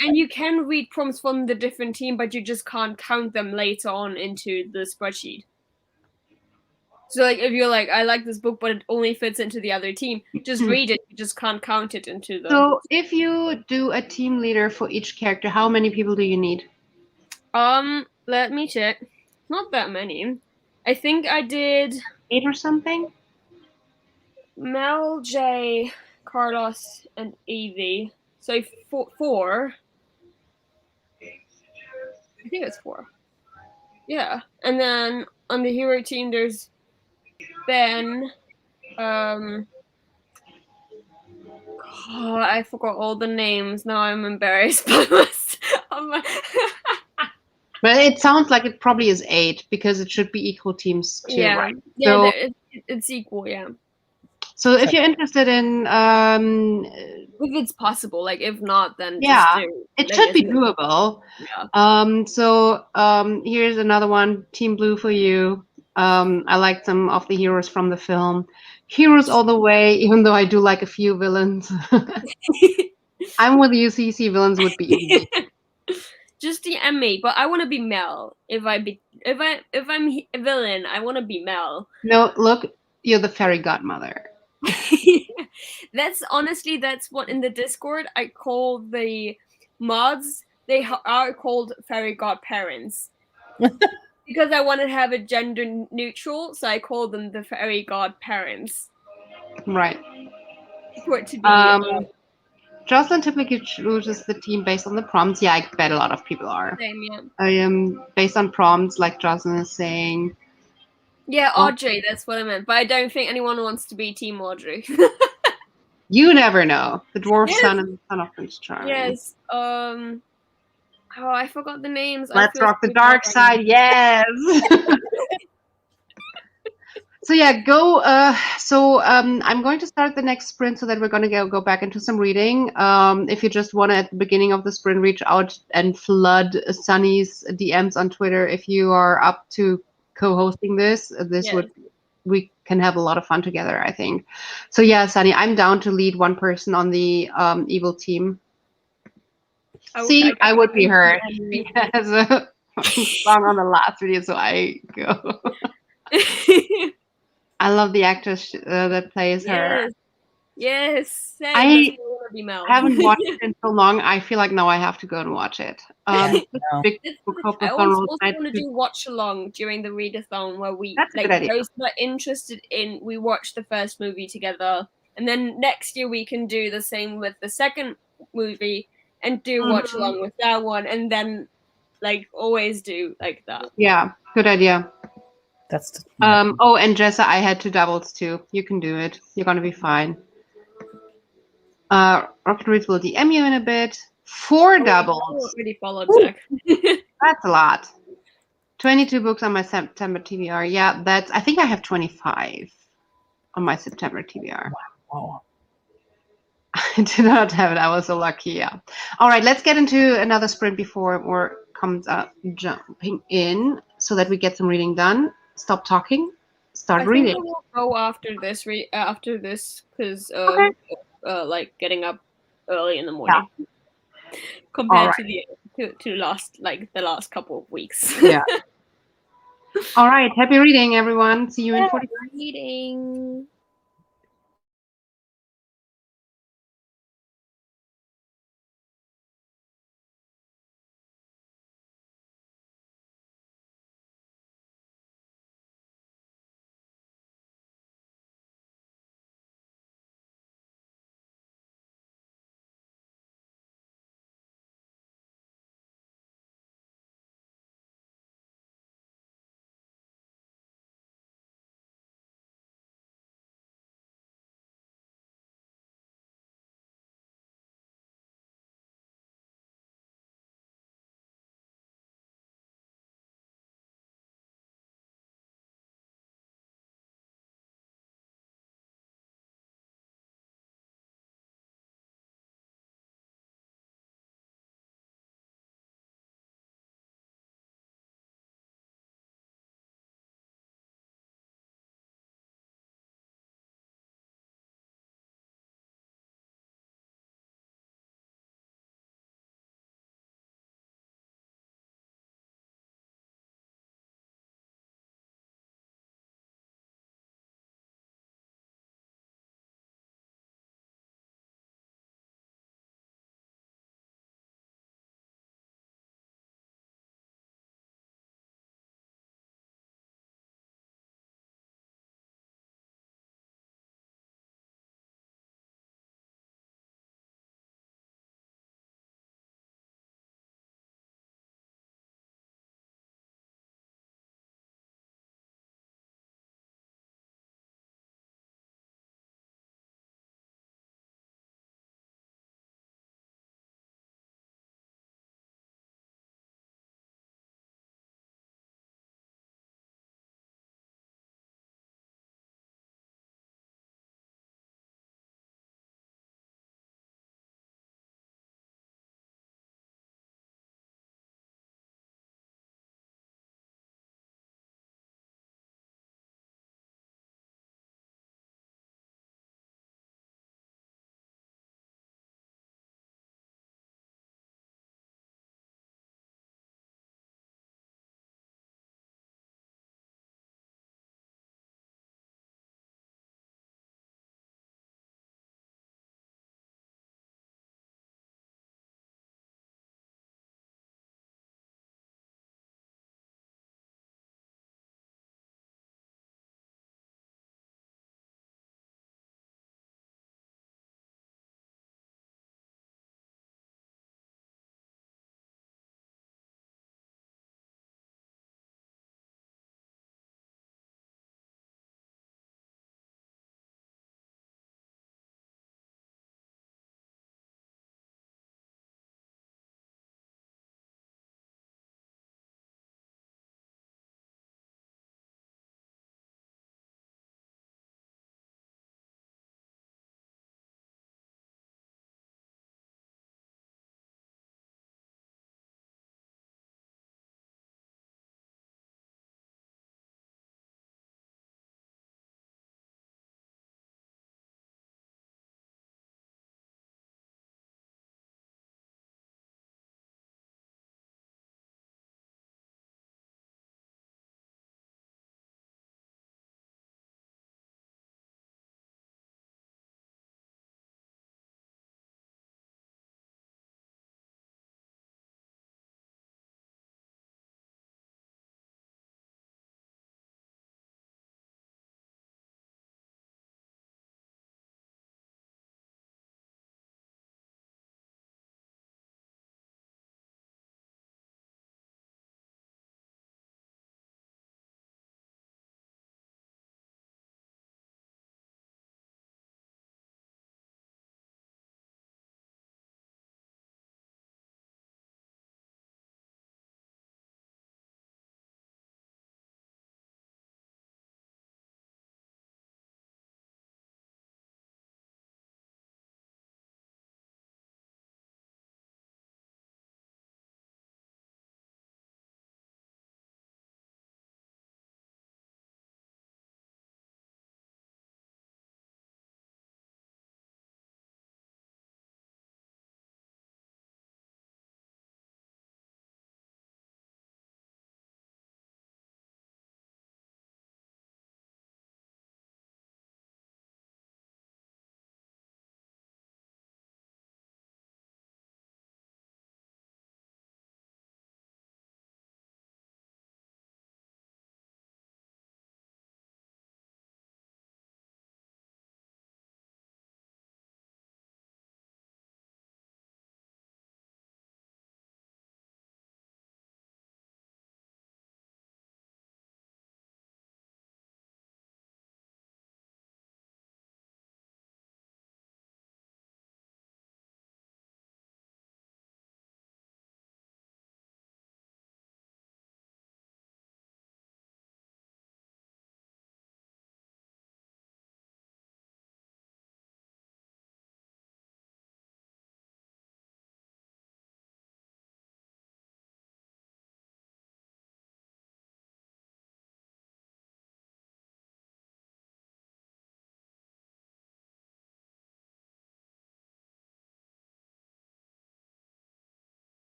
And you can read prompts from the different team, but you just can't count them later on into the spreadsheet. So like if you're like, I like this book, but it only fits into the other team, just read it. You just can't count it into the. So if you do a team leader for each character, how many people do you need? Let me check. Not that many. I think I did 8 or something? Mel, J, Carlos, and Evie. So 4. I think it's 4. Yeah. And then on the hero team, there's Ben. I forgot all the names. Now I'm embarrassed by myself. But it sounds like it probably is 8 because it should be equal teams too, Yeah. right? Yeah, So, it's equal, yeah. so if you're interested in If it's possible, like if not, then yeah, just do. it should be doable. Yeah. So here's another one, Team Blue for you. I like some of the heroes from the film. Heroes all the way, even though I do like a few villains. I'm with you, CC villains would be easy. Just DM me, but I want to be Mel. If I'm a villain, I want to be Mel. No, look, you're the fairy godmother. That's what in the Discord I call the mods. They are called fairy godparents because I want to have it gender neutral, so I call them the fairy godparents. Right. For it to be. Jocelyn typically chooses the team based on the prompts. Yeah, I bet a lot of people are. Same, yeah. I am based on prompts, like Jocelyn is saying. Yeah, Audrey, that's what I meant. But I don't think anyone wants to be Team Audrey. You never know. The dwarf son and the son of Prince Charming. Yes. Oh, I forgot the names. Let's rock the dark side. Yes. So yeah, go. I'm going to start the next sprint so that we're going to go back into some reading. If you just want to, at the beginning of the sprint, reach out and flood Sunny's DMs on Twitter. If you are up to co-hosting this, we can have a lot of fun together, I think. So yeah, Sunny, I'm down to lead one person on the evil team. I would be her. She has a song on the last video, so I go. I love the actress that plays her. Yes, same. I That's why I want to be Mel. haven't watched it in so long. I feel like now I have to go and watch it. No. Big book I always on also want to do watch along during the readathon where we That's a good like idea. those that are interested in we watch the first movie together, and then next year we can do the same with the second movie and do watch along with that one, and then like always do like that. Yeah, good idea. That's Oh, and Jessa, I had 2 doubles too. You can do it. You're gonna be fine. Rocket Reads will DM you in a bit. 4 I doubles. already followed Jack. That's a lot. 22 books on my September TBR. Yeah, that's. I think I have 25 on my September TBR. wow. I did not have it. I was so lucky. Yeah. All right, let's get into another sprint before more comes up jumping in, so that we get some reading done. Stop talking. Start I think reading. I will go after this because Okay. like getting up early in the morning compared All to the last couple of weeks. Yeah. All right. Happy reading, everyone. See you in 45 Reading.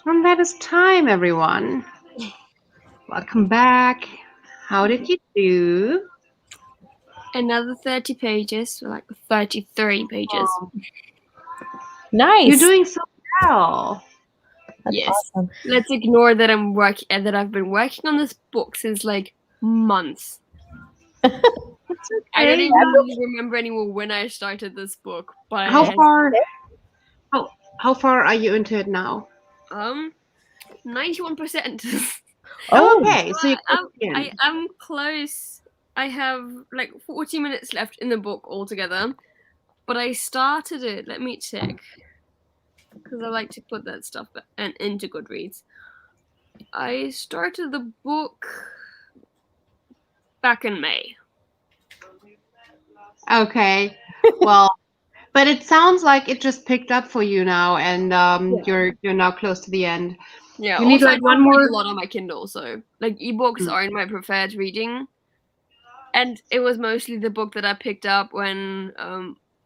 And that is time, everyone. Welcome back. How did you do? Another 30 pages, like 33 pages. Oh, Nice. you're doing so well. That's Yes. awesome. Let's ignore that I've been working on this book since like months. It's I don't okay. even really remember anymore when I started this book, but How far are you into it now? 91%. Oh, Okay, so you're close to the end. I'm close. I have like 40 minutes left in the book altogether, but I started it. Let me check, because I like to put that stuff into Goodreads. I started the book back in May. Okay. Well, but it sounds like it just picked up for you now, and you're now close to the end. Yeah, You need also, like I one don't read more. a lot on my Kindle, so like ebooks aren't my preferred reading. And it was mostly the book that I picked up when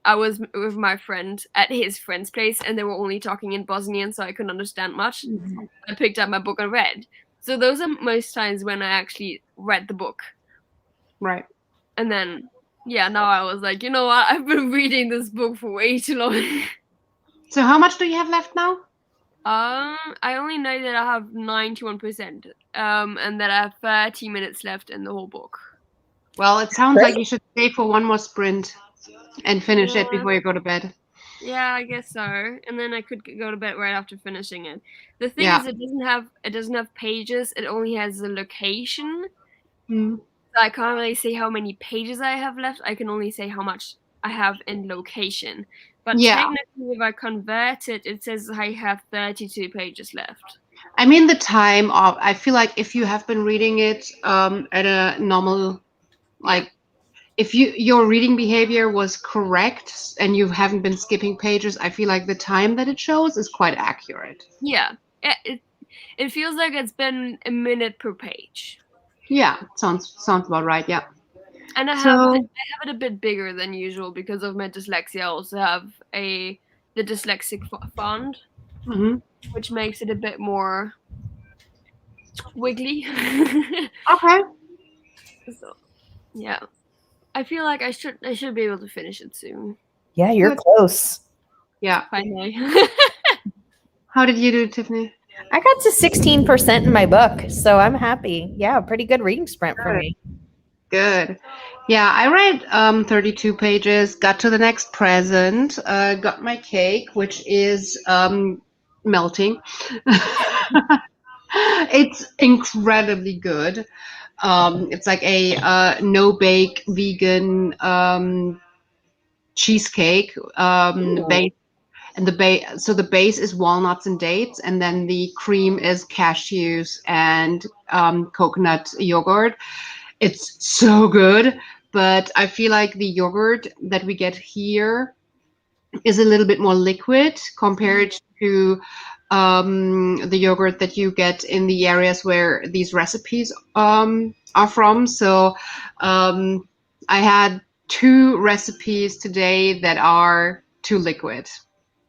I was with my friend at his friend's place, and they were only talking in Bosnian, so I couldn't understand much. I picked up my book and read. So those are most times when I actually read the book. Right. And then, yeah, now I was like, you know what? I've been reading this book for way too long. So how much do you have left now? I only know that I have 91%, and that I have 30 minutes left in the whole book. Well, it sounds like you should stay for one more sprint and finish it Yeah. before you go to bed. Yeah, I guess so. And then I could go to bed right after finishing it. The thing Yeah. is, it doesn't have pages. It only has a location. Mm. So I can't really say how many pages I have left. I can only say how much I have in location. But Yeah. technically, if I convert it, it says I have 32 pages left. I mean, the time of, I feel like if you have been reading it at a normal, like, if your reading behavior was correct and you haven't been skipping pages, I feel like the time that it shows is quite accurate. Yeah. It feels like it's been a minute per page. Yeah, sounds about right. Yeah. And I have it a bit bigger than usual because of my dyslexia. I also have the dyslexic font, which makes it a bit more squiggly. Okay. So, yeah, I feel like I should be able to finish it soon. Yeah, you're close. Yeah. Finally. How did you do, Tiffany? I got to 16% in my book, so I'm happy. Yeah, pretty good reading sprint for me. Good. Yeah, I read 32 pages, got to the next present, got my cake, which is melting. It's incredibly good. It's like a no-bake vegan cheesecake base. And so the base is walnuts and dates, and then the cream is cashews and coconut yogurt. It's so good, but I feel like the yogurt that we get here is a little bit more liquid compared to the yogurt that you get in the areas where these recipes are from. So I had 2 recipes today that are too liquid.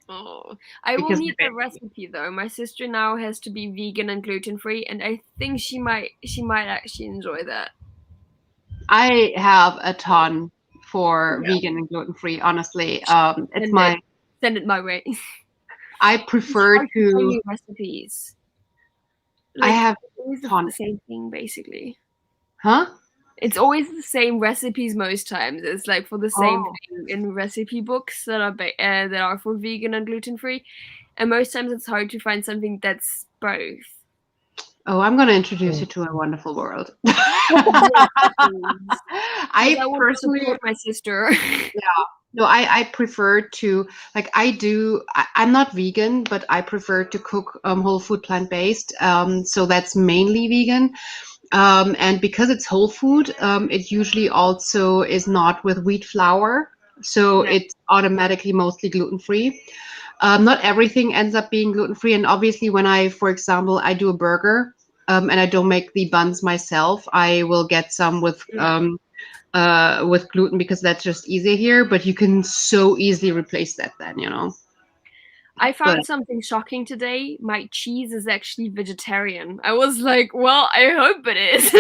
Oh, I will need the recipe though. My sister now has to be vegan and gluten-free, and I think she might actually enjoy that. I have a ton for vegan and gluten-free, honestly. Send it my way. I prefer to recipes. I have always ton. the same thing basically. Huh? It's always the same recipes most times. It's like for the same thing in recipe books that are for vegan and gluten-free, and most times it's hard to find something that's both. Oh, I'm going to introduce you to a wonderful world. I want to support my sister. Yeah. No, I prefer to, like, I'm not vegan, but I prefer to cook whole food plant-based. So that's mainly vegan. And because it's whole food, it usually also is not with wheat flour. So it's automatically mostly gluten-free. Not everything ends up being gluten-free. And obviously when for example, I do a burger and I don't make the buns myself, I will get some with gluten because that's just easier here. But you can so easily replace that then, I found something shocking today. My cheese is actually vegetarian. I was like, well, I hope it is.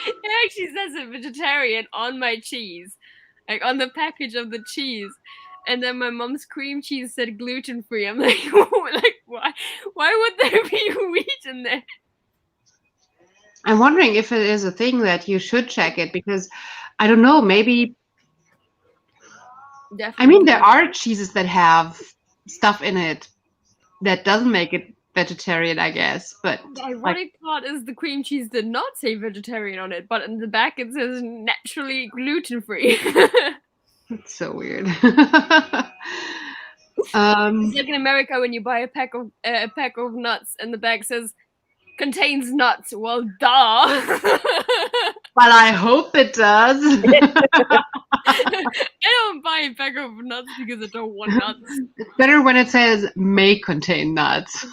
It actually says it vegetarian on my cheese, like on the package of the cheese. And then my mom's cream cheese said gluten-free. I'm like, like why? Why would there be wheat in there? I'm wondering if it is a thing that you should check it, because I don't know, maybe. Definitely. I mean, there are cheeses that have stuff in it that doesn't make it vegetarian, I guess. But the ironic part is the cream cheese did not say vegetarian on it, but in the back it says naturally gluten-free. It's so weird. It's like in America when you buy a pack of nuts and the bag says contains nuts. Well, duh. Well, I hope it does. I don't buy a pack of nuts because I don't want nuts. It's better when it says may contain nuts.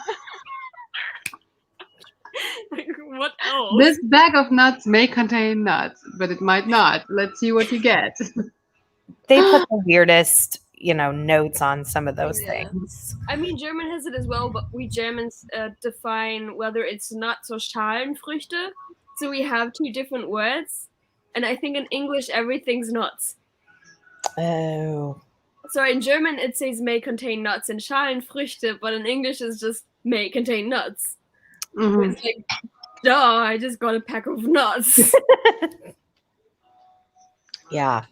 Like, what else? This bag of nuts may contain nuts, but it might not. Let's see what you get. They put the weirdest, notes on some of those things. I mean, German has it as well, but we Germans define whether it's nuts or Schalenfrüchte. So we have two different words. And I think in English, everything's nuts. Oh. So in German, it says may contain nuts and Schalenfrüchte, but in English, it's just may contain nuts. Mm-hmm. It's like, duh, I just got a pack of nuts. Yeah.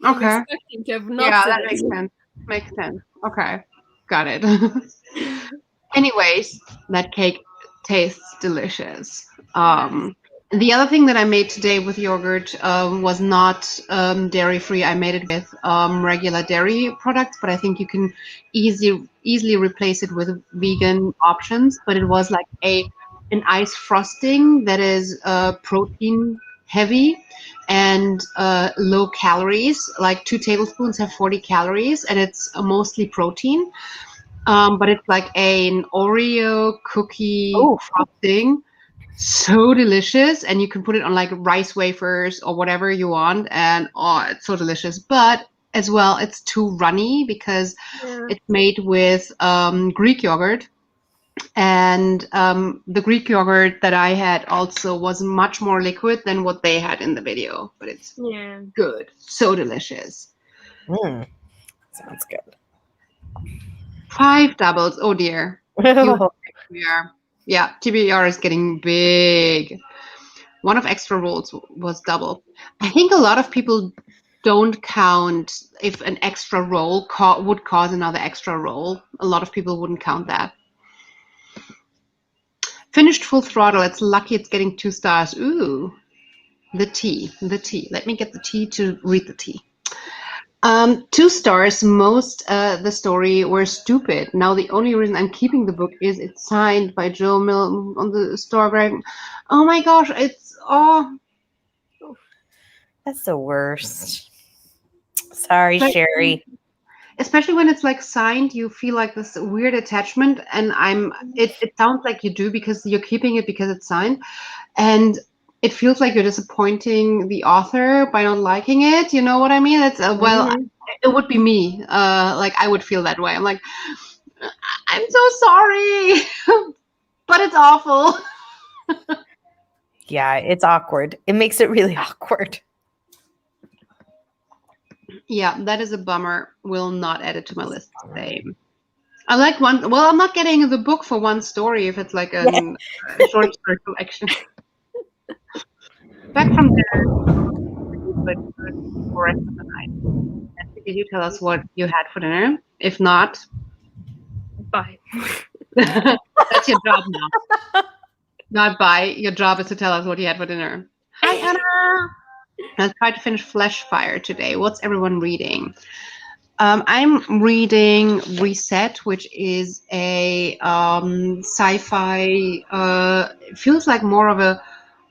Okay. Yeah, that makes sense. Makes sense. Okay. Got it. Anyways, that cake tastes delicious. The other thing that I made today with yogurt was not dairy-free. I made it with regular dairy products, but I think you can easily replace it with vegan options. But it was like an ice frosting that is protein heavy and low calories. Like 2 tablespoons have 40 calories, and it's mostly protein. But it's like an Oreo cookie frosting. So delicious, and you can put it on like rice wafers or whatever you want, and it's so delicious. But as well, it's too runny because it's made with Greek yogurt, and the Greek yogurt that I had also was much more liquid than what they had in the video. But it's good, so delicious. Sounds good. 5 doubles. Oh dear. Yeah, TBR is getting big. One of extra rolls was double. I think a lot of people don't count if an extra roll would cause another extra roll. A lot of people wouldn't count that. Finished full throttle. It's lucky it's getting 2 stars. Ooh, the tea. Let me get the tea to read the tea. 2 stars. Most the story were stupid. Now the only reason I'm keeping the book is it's signed by Joe Mill on the store. Oh my gosh, it's that's the worst. Sorry, Sherry. Especially when it's like signed, you feel like this weird attachment, and it sounds like you do because you're keeping it because it's signed, and it feels like you're disappointing the author by not liking it. You know what I mean? It's it would be me. Like I would feel that way. I'm like, I'm so sorry, but it's awful. Yeah, it's awkward. It makes it really awkward. Yeah, that is a bummer. Will not add it to my list today. I like one. Well, I'm not getting the book for one story if it's like a short story collection. Back from there, but for the rest of the night. And did you tell us what you had for dinner? If not, bye. That's your job now. Not bye. Your job is to tell us what you had for dinner. Hi, Anna. I'll try to finish Fleshfire today. What's everyone reading? I'm reading Reset, which is a sci-fi. It feels like more of a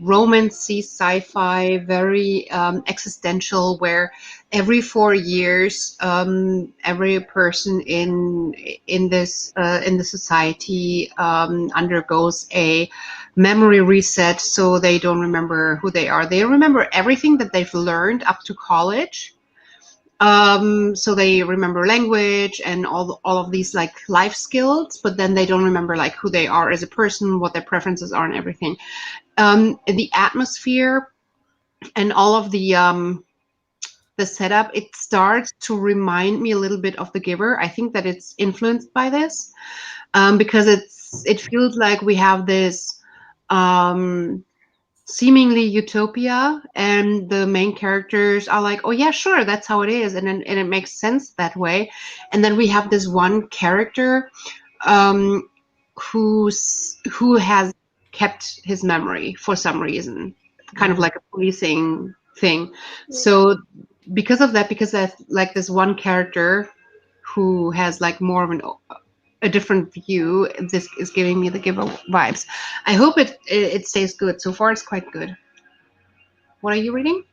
romancy sci-fi, very existential, where every 4 years every person in this society undergoes a memory reset, so they don't remember who they are. They remember everything that they've learned up to college, So they remember language and all of these like life skills, but then they don't remember like who they are as a person, what their preferences are, and everything. The atmosphere and all of the setup, it starts to remind me a little bit of The Giver. I think that it's influenced by this, because it feels like we have this seemingly utopia, and the main characters are like, oh yeah, sure, that's how it is, and it makes sense that way. And then we have this one character um, who has kept his memory for some reason, kind of like a policing thing. So because of that, because there's like this one character who has like more of a different view, this is giving me The Giver vibes. I hope it stays good. So far, it's quite good. What are you reading?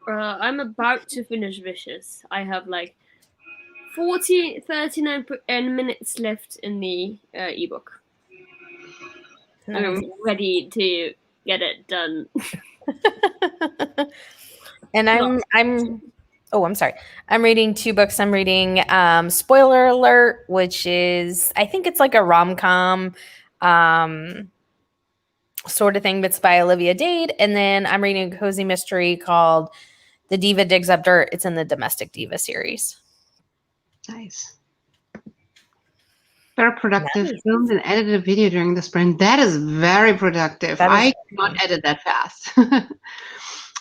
I'm about to finish Vicious. I have like 39 minutes left in the ebook. Nice. I'm ready to get it done. And I'm sorry. I'm reading 2 books. I'm reading Spoiler Alert, which is, I think it's like a rom-com sort of thing, but it's by Olivia Dade. And then I'm reading a cozy mystery called The Diva Digs Up Dirt. It's in the Domestic Diva series. Nice. Very productive. Nice. Filmed and edited a video during the sprint. That is very productive. I cannot edit that fast.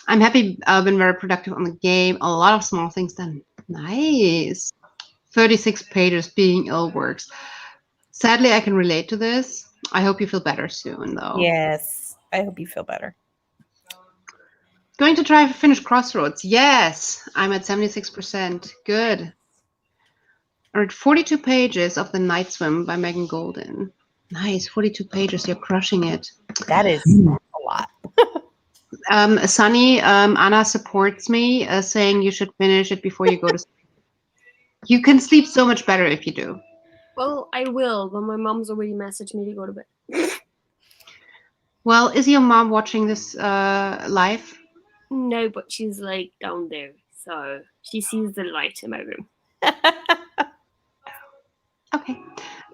I'm happy. I've been very productive on the game. A lot of small things done. Nice. 36 pages. Being ill works. Sadly, I can relate to this. I hope you feel better soon, though. Yes. I hope you feel better. Going to try to finish Crossroads. Yes. I'm at 76%. Good. I read 42 pages of The Night Swim by Megan Golden. Nice. 42 pages. You're crushing it. That is a lot. Sunny, Anna supports me, saying you should finish it before you go to sleep. You can sleep so much better if you do. Well, I will, but my mom's already messaged me to go to bed. Well, is your mom watching this live? No, but she's like down there, so she sees the light in my room. Okay.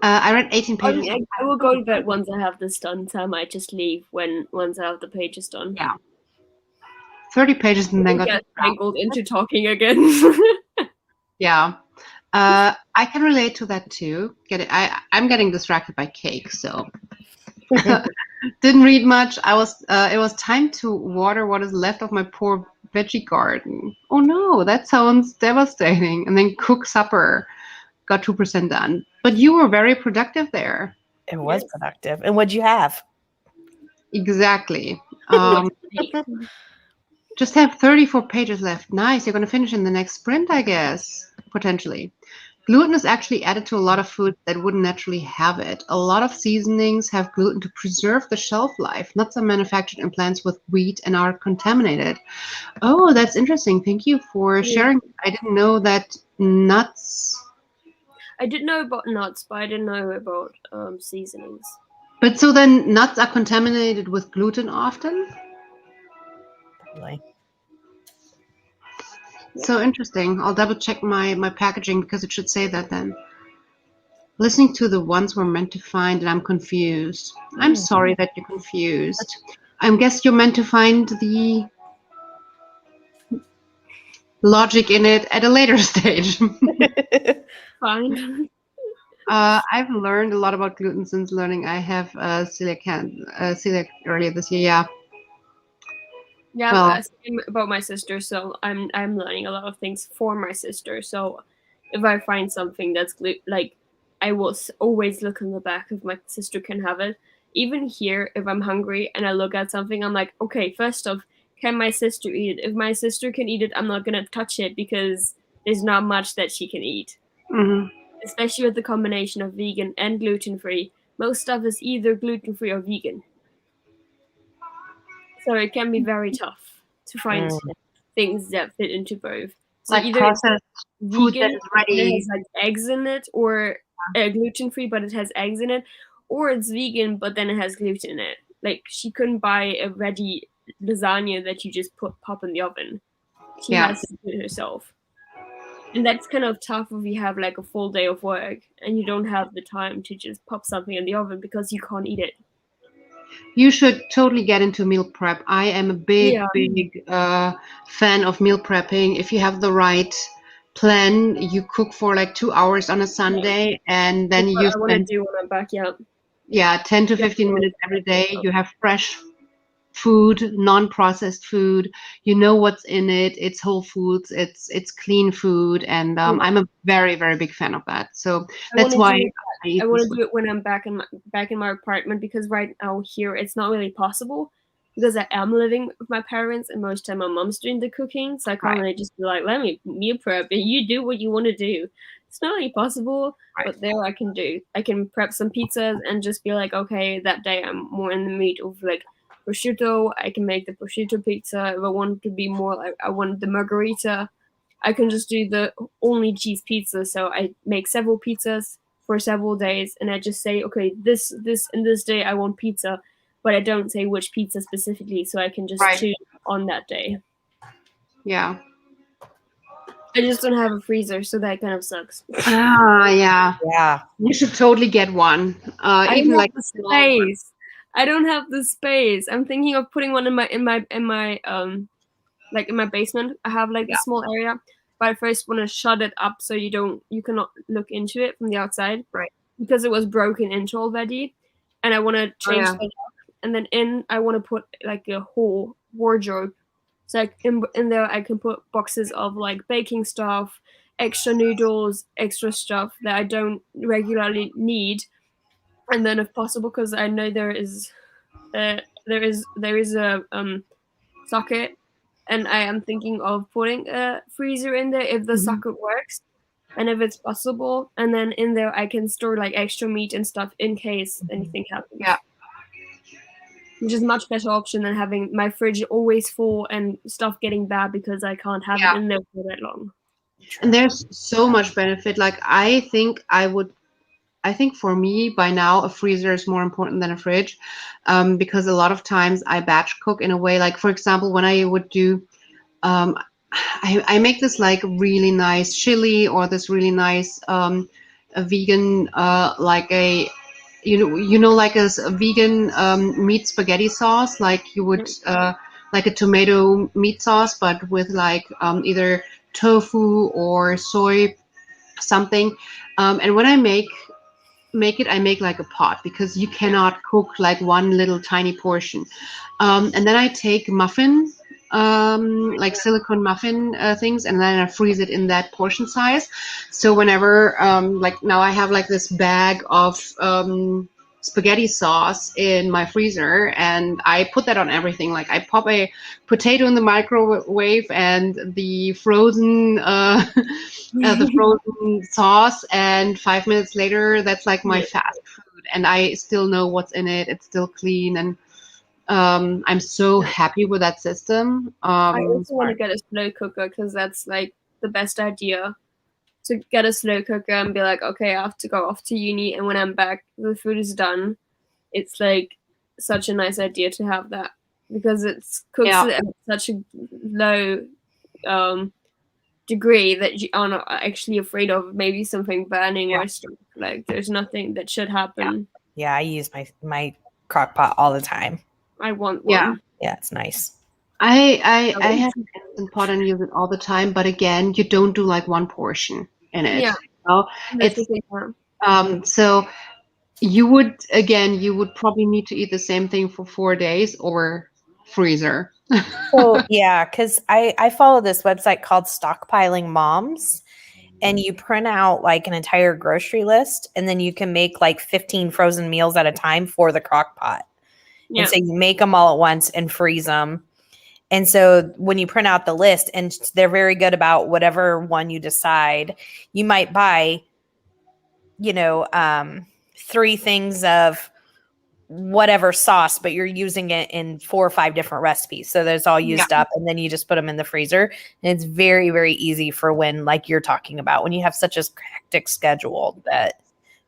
I read 18 pages. I will go to bed once I have this done, so I might just leave once I have the pages done. Yeah. 30 pages and then get tangled into talking again. Yeah. I can relate to that too. I'm getting distracted by cake, so didn't read much. It was time to water what is left of my poor veggie garden. Oh no, that sounds devastating. And then cook supper. Got 2% done. But you were very productive there. It was productive. And what'd you have? Exactly. Just have 34 pages left. Nice. You're going to finish in the next sprint, I guess, potentially. Gluten is actually added to a lot of food that wouldn't naturally have it. A lot of seasonings have gluten to preserve the shelf life. Nuts are manufactured in plants with wheat and are contaminated. Oh, that's interesting. Thank you for sharing. I didn't know that nuts... I did know about nuts, but I didn't know about seasonings. But so then nuts are contaminated with gluten often? Probably. So interesting. I'll double check my packaging because it should say that then. Listening to the ones we're meant to find and I'm confused. I'm sorry that you're confused. I guess you're meant to find the logic in it at a later stage. Fine. I've learned a lot about gluten since learning I have celiac earlier this year. Yeah. Yeah, Well, same about my sister. So I'm learning a lot of things for my sister. So if I find something that's like, I will always look in the back if my sister can have it. Even here, if I'm hungry and I look at something, I'm like, okay, first off, can my sister eat it? If my sister can eat it, I'm not gonna touch it because there's not much that she can eat. Mm-hmm. Especially with the combination of vegan and gluten-free. Most stuff is either gluten-free or vegan. So it can be very tough to find things that fit into both. So like either processed food vegan, that is ready. It has like eggs in it, or gluten-free, but it has eggs in it, or it's vegan, but then it has gluten in it. Like she couldn't buy a ready lasagna that you just pop in the oven. She has to do it herself. And that's kind of tough if you have like a full day of work and you don't have the time to just pop something in the oven because you can't eat it. You should totally get into meal prep. I am a big fan of meal prepping. If you have the right plan, you cook for like 2 hours on a Sunday, and then That's you what I want to spend do when I'm back. Yeah. 10 to 15 minutes every day. You have fresh food, non-processed food. You know what's in it. It's whole foods. It's clean food, and I'm a very, very big fan of that. So that's why I eat I want this to do it when I'm back in my apartment, because right now here it's not really possible because I am living with my parents and most of the time my mom's doing the cooking, so I can't really just be like, let me meal prep and you do what you want to do. It's not really possible, but there I can prep some pizzas and just be like, okay, that day I'm more in the mood of like prosciutto. I can make the prosciutto pizza. If I want it to be more like I want the margarita, I can just do the only cheese pizza. So I make several pizzas for several days, and I just say, okay, this and this day I want pizza, but I don't say which pizza specifically, so I can just choose on that day. Yeah. I just don't have a freezer, so that kind of sucks. Yeah. Yeah. You should totally get one. I Even don't like have the space. I don't have the space. I'm thinking of putting one in my like in my basement. I have like a small area, but I first want to shut it up so you cannot look into it from the outside, because it was broken into already, and I want to change the lock. And then I want to put like a whole wardrobe, so in there I can put boxes of like baking stuff, extra noodles, extra stuff that I don't regularly need. And then if possible, because I know there is a socket, and I am thinking of putting a freezer in there if the socket works and if it's possible. And then in there I can store like extra meat and stuff in case anything happens. Yeah. Which is a much better option than having my fridge always full and stuff getting bad because I can't have it in there for that long. And there's so much benefit. Like I think for me by now a freezer is more important than a fridge, because a lot of times I batch cook in a way, like for example when I would do I make this like really nice chili or this really nice a vegan like a like a vegan meat spaghetti sauce, like you would like a tomato meat sauce but with like either tofu or soy something, and when I make it, I make like a pot, because you cannot cook like one little tiny portion, and then I take muffin like silicone muffin things, and then I freeze it in that portion size. So whenever like now I have like this bag of spaghetti sauce in my freezer, and I put that on everything. Like I pop a potato in the microwave and the frozen sauce, and 5 minutes later that's like my fast food, and I still know what's in it. It's still clean, and I'm so happy with that system. I also want to get a slow cooker, because that's like the best idea, to get a slow cooker and be like, okay, I have to go off to uni, and when I'm back the food is done. It's like such a nice idea to have that, because it's cooks it at such a low degree that you are not actually afraid of maybe something burning or stuff. Like there's nothing that should happen. Yeah, I use my crock pot all the time. I want one. Yeah, it's nice. I have an instant pot and use it all the time, but again, you don't do like one portion in it. Yeah. You know? It's so you would probably need to eat the same thing for 4 days or freezer. So yeah, because I follow this website called Stockpiling Moms, and you print out like an entire grocery list, and then you can make like 15 frozen meals at a time for the crock pot. And so you make them all at once and freeze them. And so when you print out the list, and they're very good about whatever one you decide, you might buy, 3 things of whatever sauce, but you're using it in 4 or 5 different recipes. So there's all used up, and then you just put them in the freezer. And it's very, very easy for when, like you're talking about, when you have such a hectic schedule that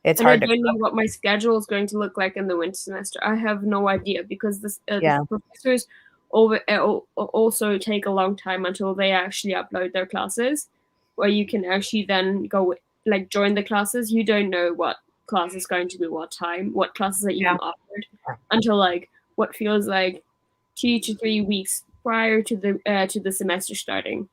it's hard to. I don't know what my schedule is going to look like in the winter semester. I have no idea, because the professors also take a long time until they actually upload their classes, where you can actually then go like join the classes. You don't know what class is going to be what time, what classes are even offered until like what feels like 2 to 3 weeks prior to the semester starting.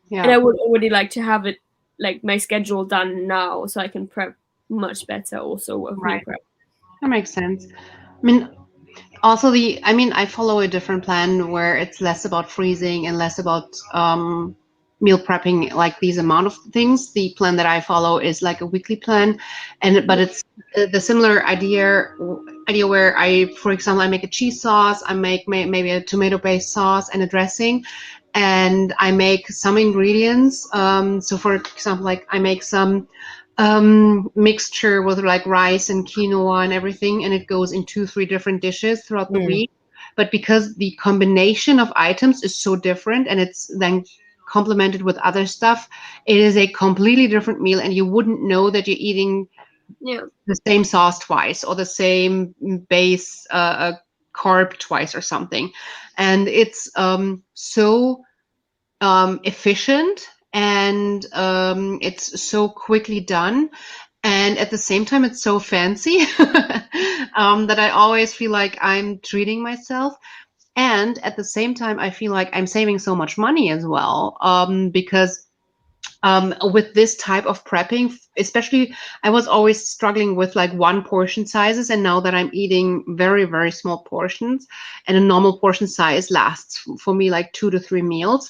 Yeah. And I would already like to have it like my schedule done now so I can prep much better also with meal prep. That makes sense. I mean, also I follow a different plan where it's less about freezing and less about meal prepping, like these amount of things. The plan that I follow is like a weekly plan, but it's the similar idea where for example, I make a cheese sauce, I make maybe a tomato-based sauce and a dressing, and I make some ingredients. So for example, like I make some mixture with like rice and quinoa and everything, and it goes in 2-3 different dishes throughout the week. But because the combination of items is so different and it's then complemented with other stuff, it is a completely different meal, and you wouldn't know that you're eating the same sauce twice or the same base carb twice or something. And it's so efficient, and it's so quickly done, and at the same time it's so fancy that I always feel like I'm treating myself. And at the same time I feel like I'm saving so much money as well, because with this type of prepping, especially, I was always struggling with like one portion sizes, and now that I'm eating very, very small portions, and a normal portion size lasts for me like 2 to 3 meals.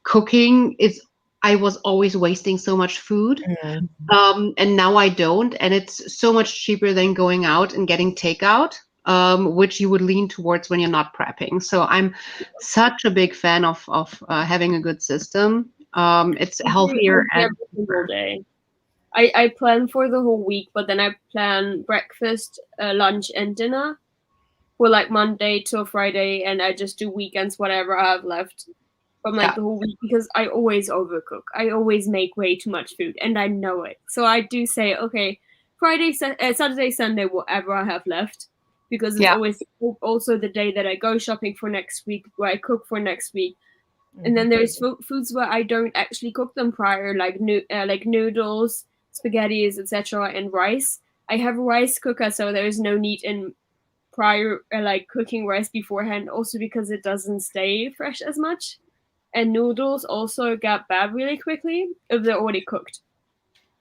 Cooking is, I was always wasting so much food, and now I don't, and it's so much cheaper than going out and getting takeout, which you would lean towards when you're not prepping. So I'm such a big fan of having a good system. It's healthier and every single day. I plan for the whole week, but then I plan breakfast, lunch, and dinner for like Monday till Friday, and I just do weekends, whatever I have left from like the whole week, because I always overcook. I always make way too much food, and I know it. So I do say, okay, Friday, Saturday, Sunday, whatever I have left, because it's always also the day that I go shopping for next week, where I cook for next week. And then there's foods where I don't actually cook them prior, like noodles, spaghettis, etc., and rice. I have a rice cooker, so there is no need in prior like cooking rice beforehand. Also because it doesn't stay fresh as much, and noodles also get bad really quickly if they're already cooked.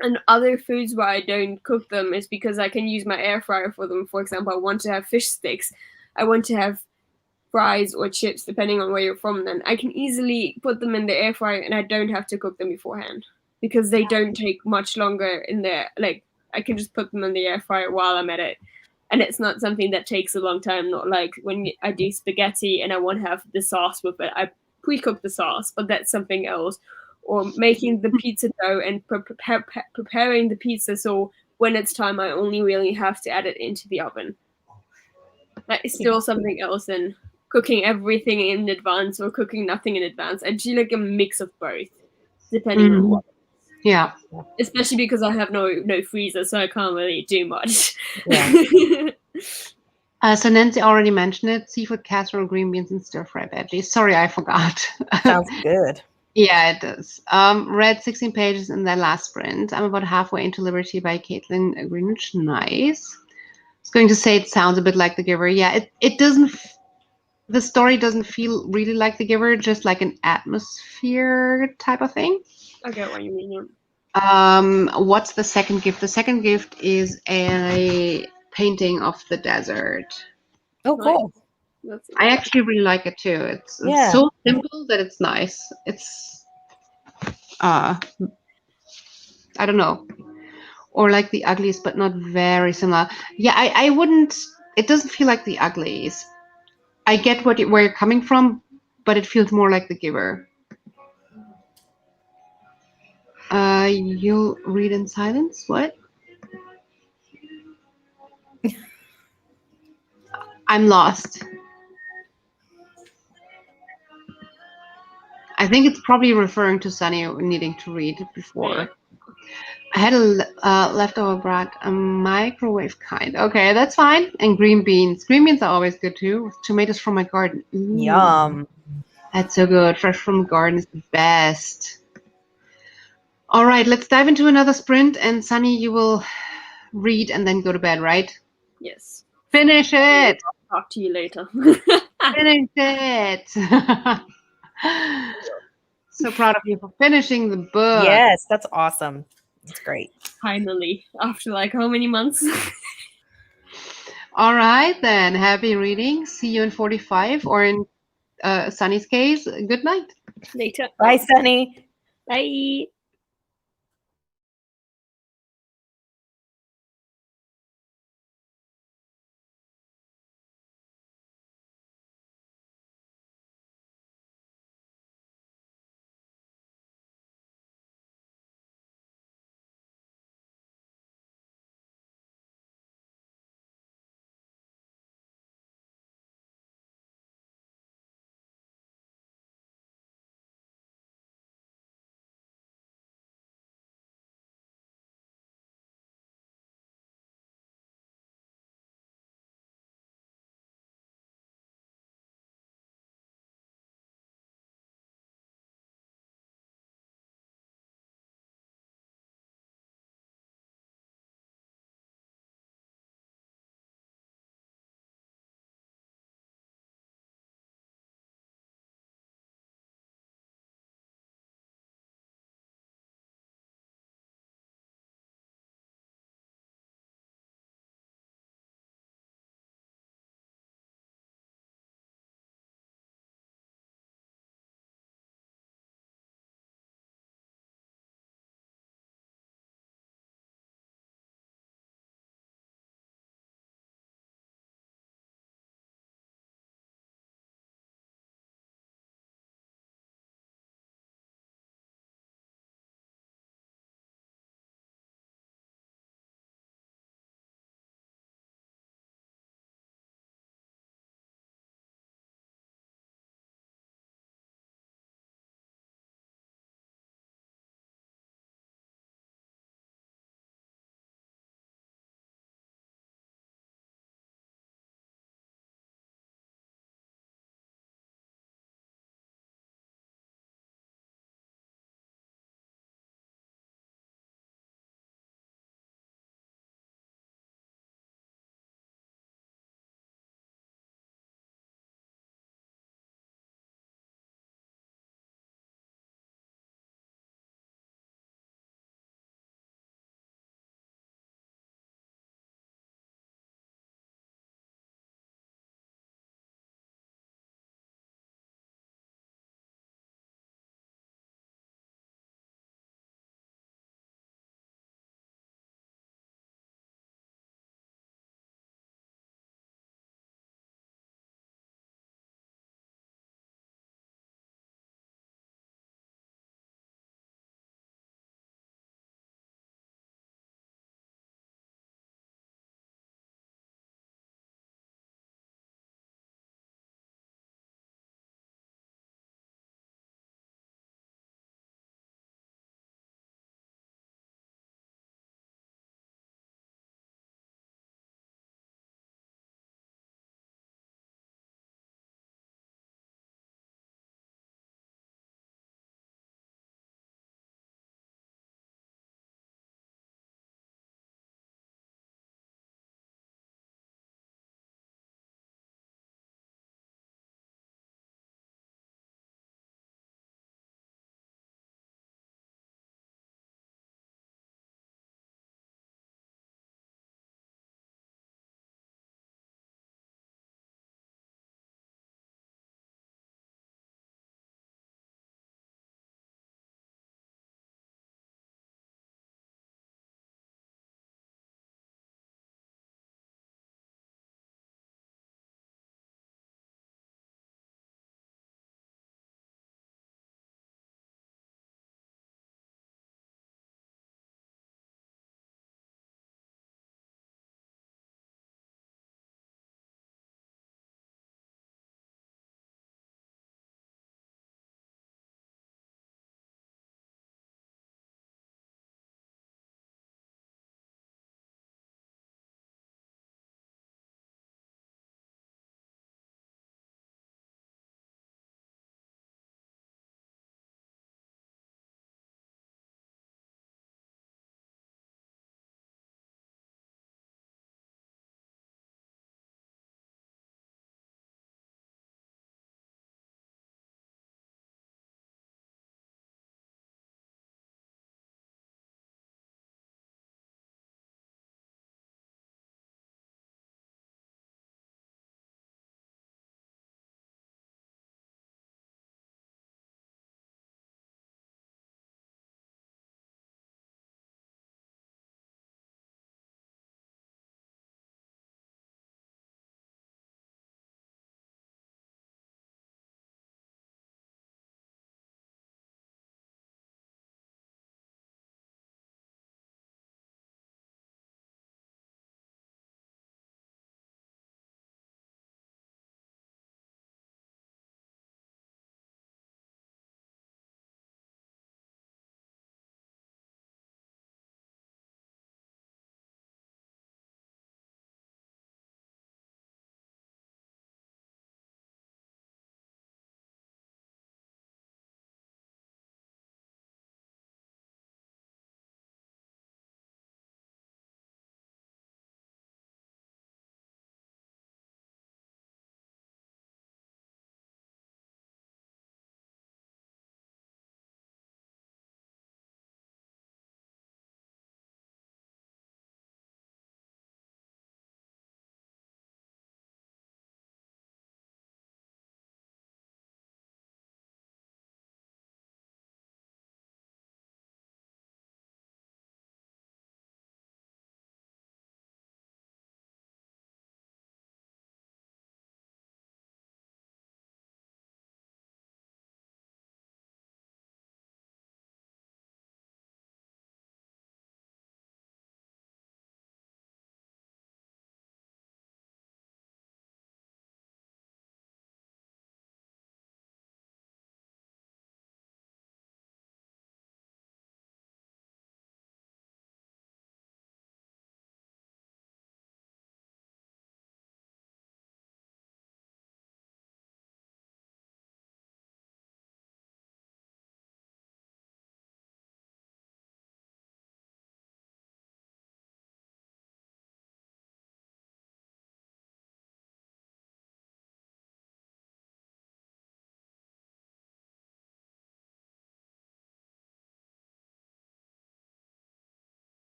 And other foods where I don't cook them is because I can use my air fryer for them. For example, I want to have fish sticks. I want to have fries or chips, depending on where you're from, then I can easily put them in the air fryer and I don't have to cook them beforehand, because they don't take much longer in there. Like, I can just put them in the air fryer while I'm at it. And it's not something that takes a long time, not like when I do spaghetti and I want to have the sauce with it. I pre-cook the sauce, but that's something else. Or making the pizza dough and preparing the pizza, so when it's time, I only really have to add it into the oven. That is still something else than cooking everything in advance or cooking nothing in advance. I do like a mix of both, depending on what. Yeah. Especially because I have no freezer, so I can't really do much. Yeah. So Nancy already mentioned it: seafood casserole, green beans, and stir fry veggies. Sorry, I forgot. Sounds good. Yeah, it does. Read 16 pages in their last sprint. I'm about halfway into Liberty by Caitlin Greenwich. Nice. I was going to say it sounds a bit like The Giver. Yeah, it doesn't. The story doesn't feel really like The Giver, just like an atmosphere type of thing. I get what you mean. What's the second gift? The second gift is a painting of the desert. Oh, cool. I actually really like it too. It's so simple that it's nice. It's I don't know, or like the uglies, but not very similar. Yeah, I wouldn't. It doesn't feel like the uglies. I get where you're coming from, but it feels more like The Giver. You'll read in silence. What? I'm lost. I think it's probably referring to Sunny needing to read before. I had a leftover brat, a microwave kind. Okay, that's fine. And green beans. Green beans are always good too. Tomatoes from my garden. Ooh, Yum. that's so good. Fresh from the garden is the best. All right, let's dive into another sprint. And Sunny, you will read and then go to bed, right? Yes. Finish it. Talk to you later. Finish it. So proud of you for finishing the book. Yes, that's awesome. That's great. Finally, after like how many months? All right, then. Happy reading. See you in 45, or in Sunny's case, good night. Later. Bye, Sunny. Bye.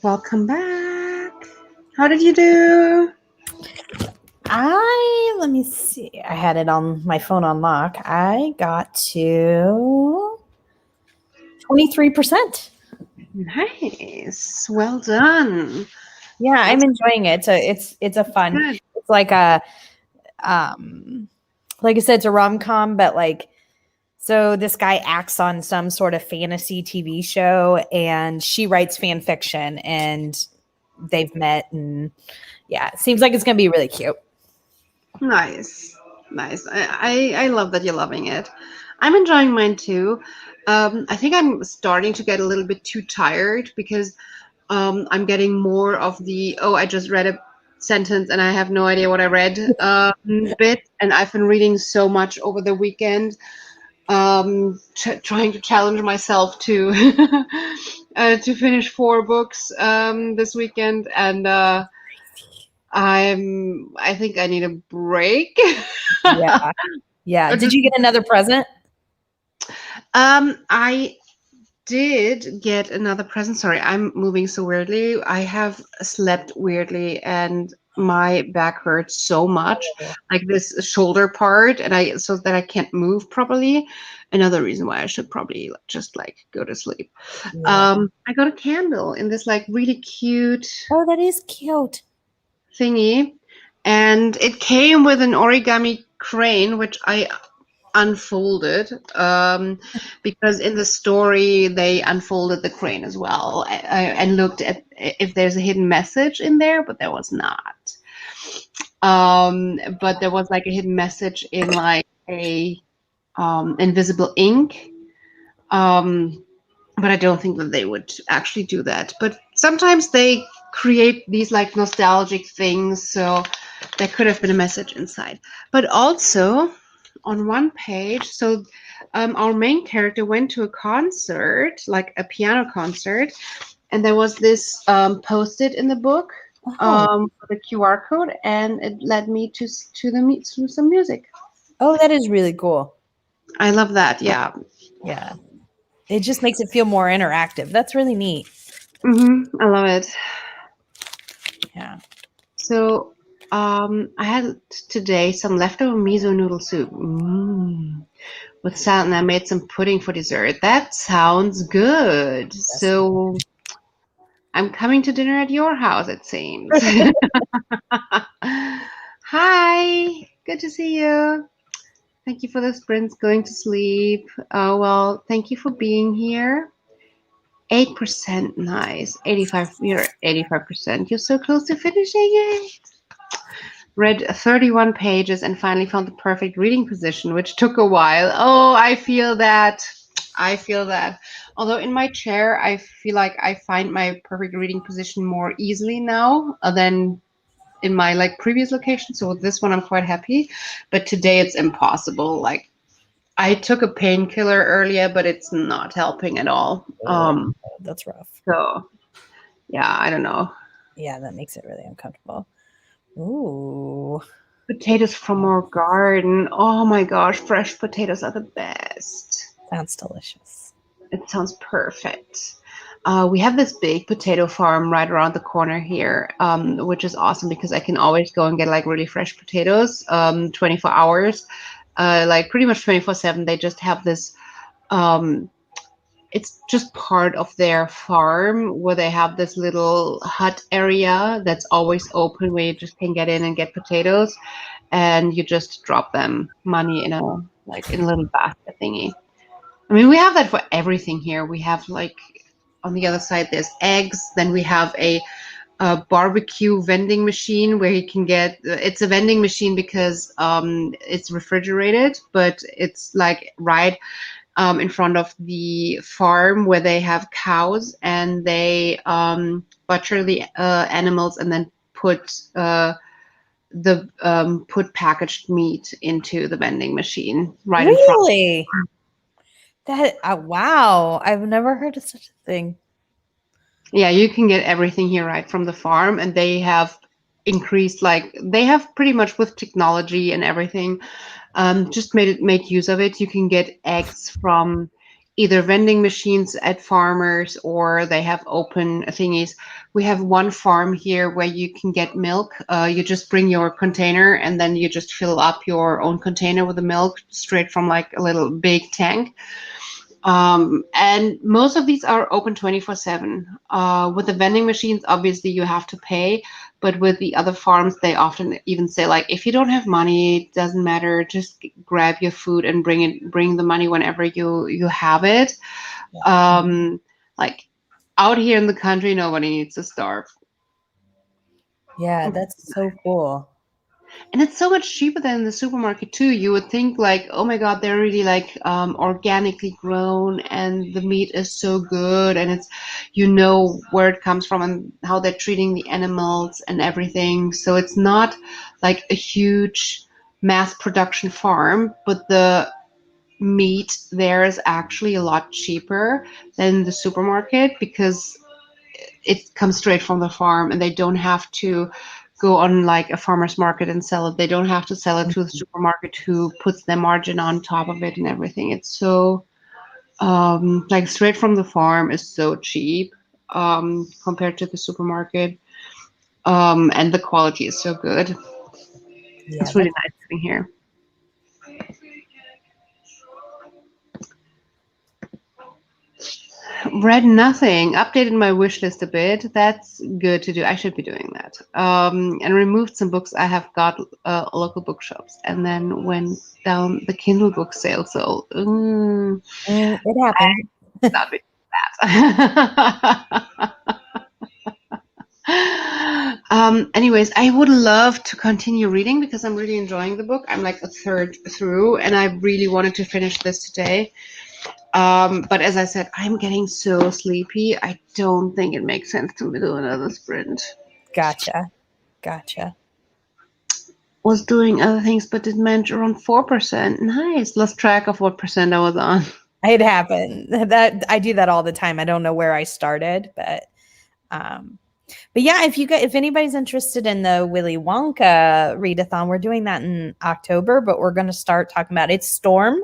welcome back. How did you do? Let me see. I had it on my phone on lock. I got to 23%. Nice. Well done. Yeah, I'm enjoying it. So it's a fun. Good. It's like a like I said, it's a rom-com, but like, so this guy acts on some sort of fantasy TV show, and she writes fan fiction, and they've met, and yeah, it seems like it's gonna be really cute. Nice. I love that you're loving it. I'm enjoying mine too. I think I'm starting to get a little bit too tired because I'm getting more of the, oh, I just read a sentence and I have no idea what I read bit. And I've been reading so much over the weekend, trying to challenge myself to to finish 4 books this weekend. And I think I need a break. Yeah. Yeah. Did you get another present? I did get another present. Sorry, I'm moving so weirdly. I have slept weirdly and my back hurts so much, like this shoulder part, and so that I can't move properly. Another reason why I should probably just like go to sleep. Yeah. I got a candle in this like really cute Oh, that is cute. thingy, and it came with an origami crane, which I unfolded because in the story they unfolded the crane as well and looked at if there's a hidden message in there, but there was not. But there was like a hidden message in like a invisible ink. But I don't think that they would actually do that. But sometimes they create these like nostalgic things, so there could have been a message inside. But also on one page, so our main character went to a concert, like a piano concert, and there was this post-it in the book with a QR code, and it led me to some music. Oh, that is really cool. I love that. Yeah. Yeah. It just makes it feel more interactive. That's really neat. I love it. Yeah. So I had today some leftover miso noodle soup with salad, and I made some pudding for dessert. That sounds good. So I'm coming to dinner at your house, it seems. Hi, good to see you. Thank you for the sprints going to sleep. Well, thank you for being here. 8%, nice. 85, you're 85%. You're so close to finishing it. Read 31 pages and finally found the perfect reading position, which took a while. Oh, I feel that. Although in my chair, I feel like I find my perfect reading position more easily now than in my like previous location. So with this one, I'm quite happy. But today it's impossible. Like I took a painkiller earlier, but it's not helping at all. That's rough. So yeah, I don't know. Yeah, that makes it really uncomfortable. Ooh. Potatoes from our garden. Oh my gosh, fresh potatoes are the best. Sounds delicious. It sounds perfect. We have this big potato farm right around the corner here, which is awesome because I can always go and get like really fresh potatoes 24 hours, like pretty much 24/7. They just have this, it's just part of their farm where they have this little hut area that's always open where you just can get in and get potatoes, and you just drop them money in a little basket thingy. I mean, we have that for everything here. We have like on the other side, there's eggs. Then we have a barbecue vending machine where you can get. It's a vending machine because it's refrigerated, but it's like right in front of the farm where they have cows, and they butcher the animals and then put put packaged meat into the vending machine right in front. Really? That wow! I've never heard of such a thing. Yeah, you can get everything here right from the farm, and they have increased, like they have pretty much with technology and everything, just made use of it. You can get eggs from either vending machines at farmers or they have open thingies. We have one farm here where you can get milk. You just bring your container and then you just fill up your own container with the milk straight from like a little big tank. And most of these are open 24/7. With the vending machines, obviously you have to pay, but with the other farms, they often even say like, if you don't have money, it doesn't matter. Just grab your food and bring the money whenever you have it. Like out here in the country, nobody needs to starve. Yeah, that's so cool. And it's so much cheaper than in the supermarket too. You would think like, oh my God, they're really like organically grown and the meat is so good and it's, you know, where it comes from and how they're treating the animals and everything. So it's not like a huge mass production farm, but the meat there is actually a lot cheaper than the supermarket because it comes straight from the farm and they don't have to go on like a farmer's market and sell it. They don't have to sell it to the supermarket who puts their margin on top of it and everything. It's so like straight from the farm is so cheap compared to the supermarket. And the quality is so good. Yeah, It's really nice living here. Read nothing. Updated my wish list a bit. That's good to do. I should be doing that. And removed some books I have got local bookshops, and then went down the Kindle book sale. So it happened. not be that. Anyways, I would love to continue reading because I'm really enjoying the book. I'm like a third through, and I really wanted to finish this today. But as I said, I'm getting so sleepy. I don't think it makes sense to do another sprint. Gotcha. Was doing other things, but it meant around 4%. Nice. Lost track of what percent I was on. It happened. That I do that all the time. I don't know where I started, but yeah, if anybody's interested in the Willy Wonka readathon, we're doing that in October, but we're going to start talking about it's Storm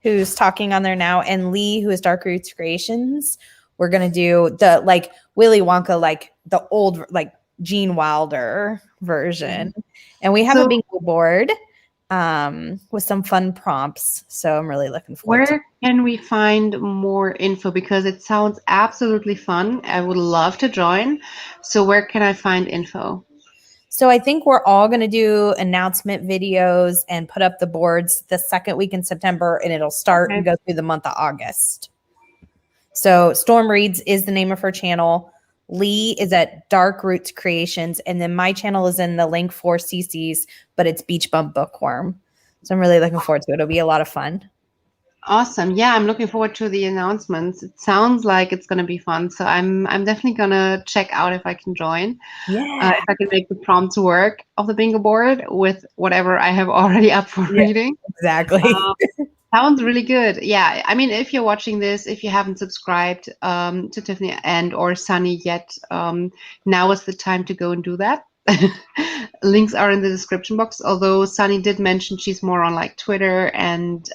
who's talking on there now, and Lee, who is Dark Roots Creations. We're going to do the like Willy Wonka, like the old, like Gene Wilder version. And we have a bingo board with some fun prompts. So I'm really looking forward to it. Where can we find more info? Because it sounds absolutely fun. I would love to join. So where can I find info? So I think we're all going to do announcement videos and put up the boards the second week in September, and it'll start and go through the month of August. So Storm Reads is the name of her channel. Lee is at Dark Roots Creations, and then my channel is in the link for CC's, but it's Beach Bum Bookworm. So I'm really looking forward to it. It'll be a lot of fun. Awesome. Yeah, I'm looking forward to the announcements. It sounds like it's going to be fun. So I'm definitely going to check out if I can join. Yeah. If I can make the prompts work of the bingo board with whatever I have already up for reading. Exactly. Sounds really good. Yeah. I mean, if you're watching this, if you haven't subscribed to Tiffany and or Sunny yet, now is the time to go and do that. Links are in the description box, although Sunny did mention she's more on like Twitter and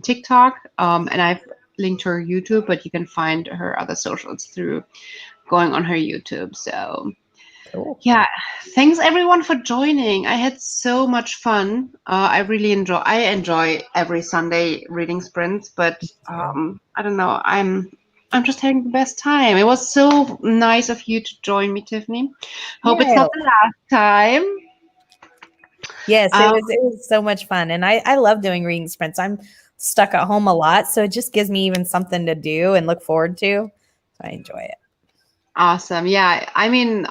TikTok, and I've linked her YouTube, but you can find her other socials through going on her YouTube. So cool. Yeah, thanks everyone for joining. I had so much fun. I enjoy every Sunday reading sprints, but I don't know, I'm just having the best time. It was so nice of you to join me, Tiffany. Hope it's not the last time. Yes, it was so much fun. And I love doing reading sprints. I'm stuck at home a lot, so it just gives me even something to do and look forward to. So I enjoy it. Awesome. Yeah, I mean,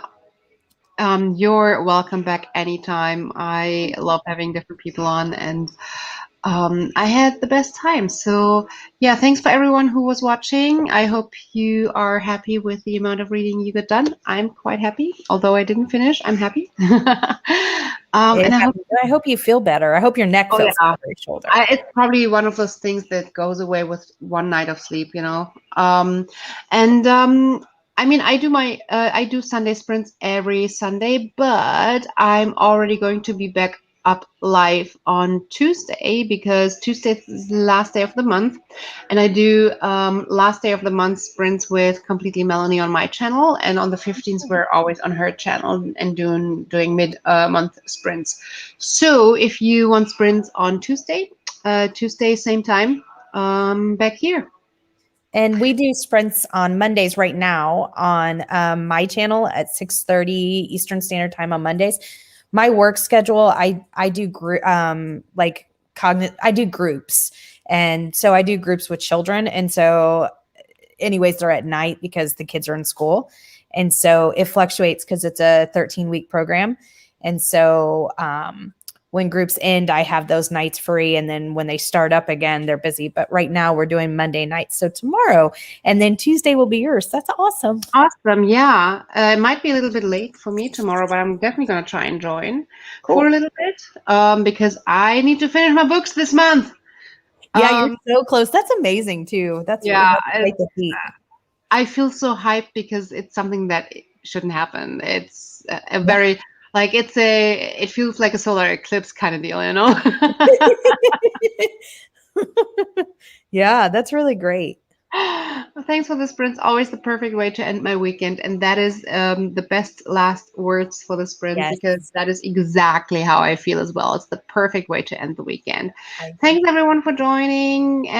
you're welcome back anytime. I love having different people on, and I had the best time. So yeah, thanks for everyone who was watching. I hope you are happy with the amount of reading you got done. I'm quite happy, although I didn't finish. I'm happy. And I hope you feel better. I hope your neck feels better, your shoulder. It's probably one of those things that goes away with one night of sleep, you know. I mean, I do Sunday sprints every Sunday, but I'm already going to be back up live on Tuesday because Tuesday is the last day of the month, and I do last day of the month sprints with Completely Melanie on my channel, and on the 15th we're always on her channel and doing mid month sprints. So if you want sprints on Tuesday, same time, back here. And we do sprints on Mondays right now on my channel at 6:30 Eastern Standard Time on Mondays. My work schedule, I do I do groups, and so I do groups with children, and so anyways they're at night because the kids are in school, and so it fluctuates because it's a 13-week program, and so when groups end, I have those nights free. And then when they start up again, they're busy. But right now we're doing Monday nights. So tomorrow and then Tuesday will be yours. That's awesome. Awesome. Yeah. It might be a little bit late for me tomorrow, but I'm definitely going to try and join for a little bit because I need to finish my books this month. Yeah, you're so close. That's amazing too. That's really I feel so hyped because it's something that shouldn't happen. It's a very... Like it feels like a solar eclipse kind of deal, you know? Yeah, that's really great. Thanks for the sprints. Always the perfect way to end my weekend. And that is the best last words for the sprint because that is exactly how I feel as well. It's the perfect way to end the weekend. Thanks everyone for joining. And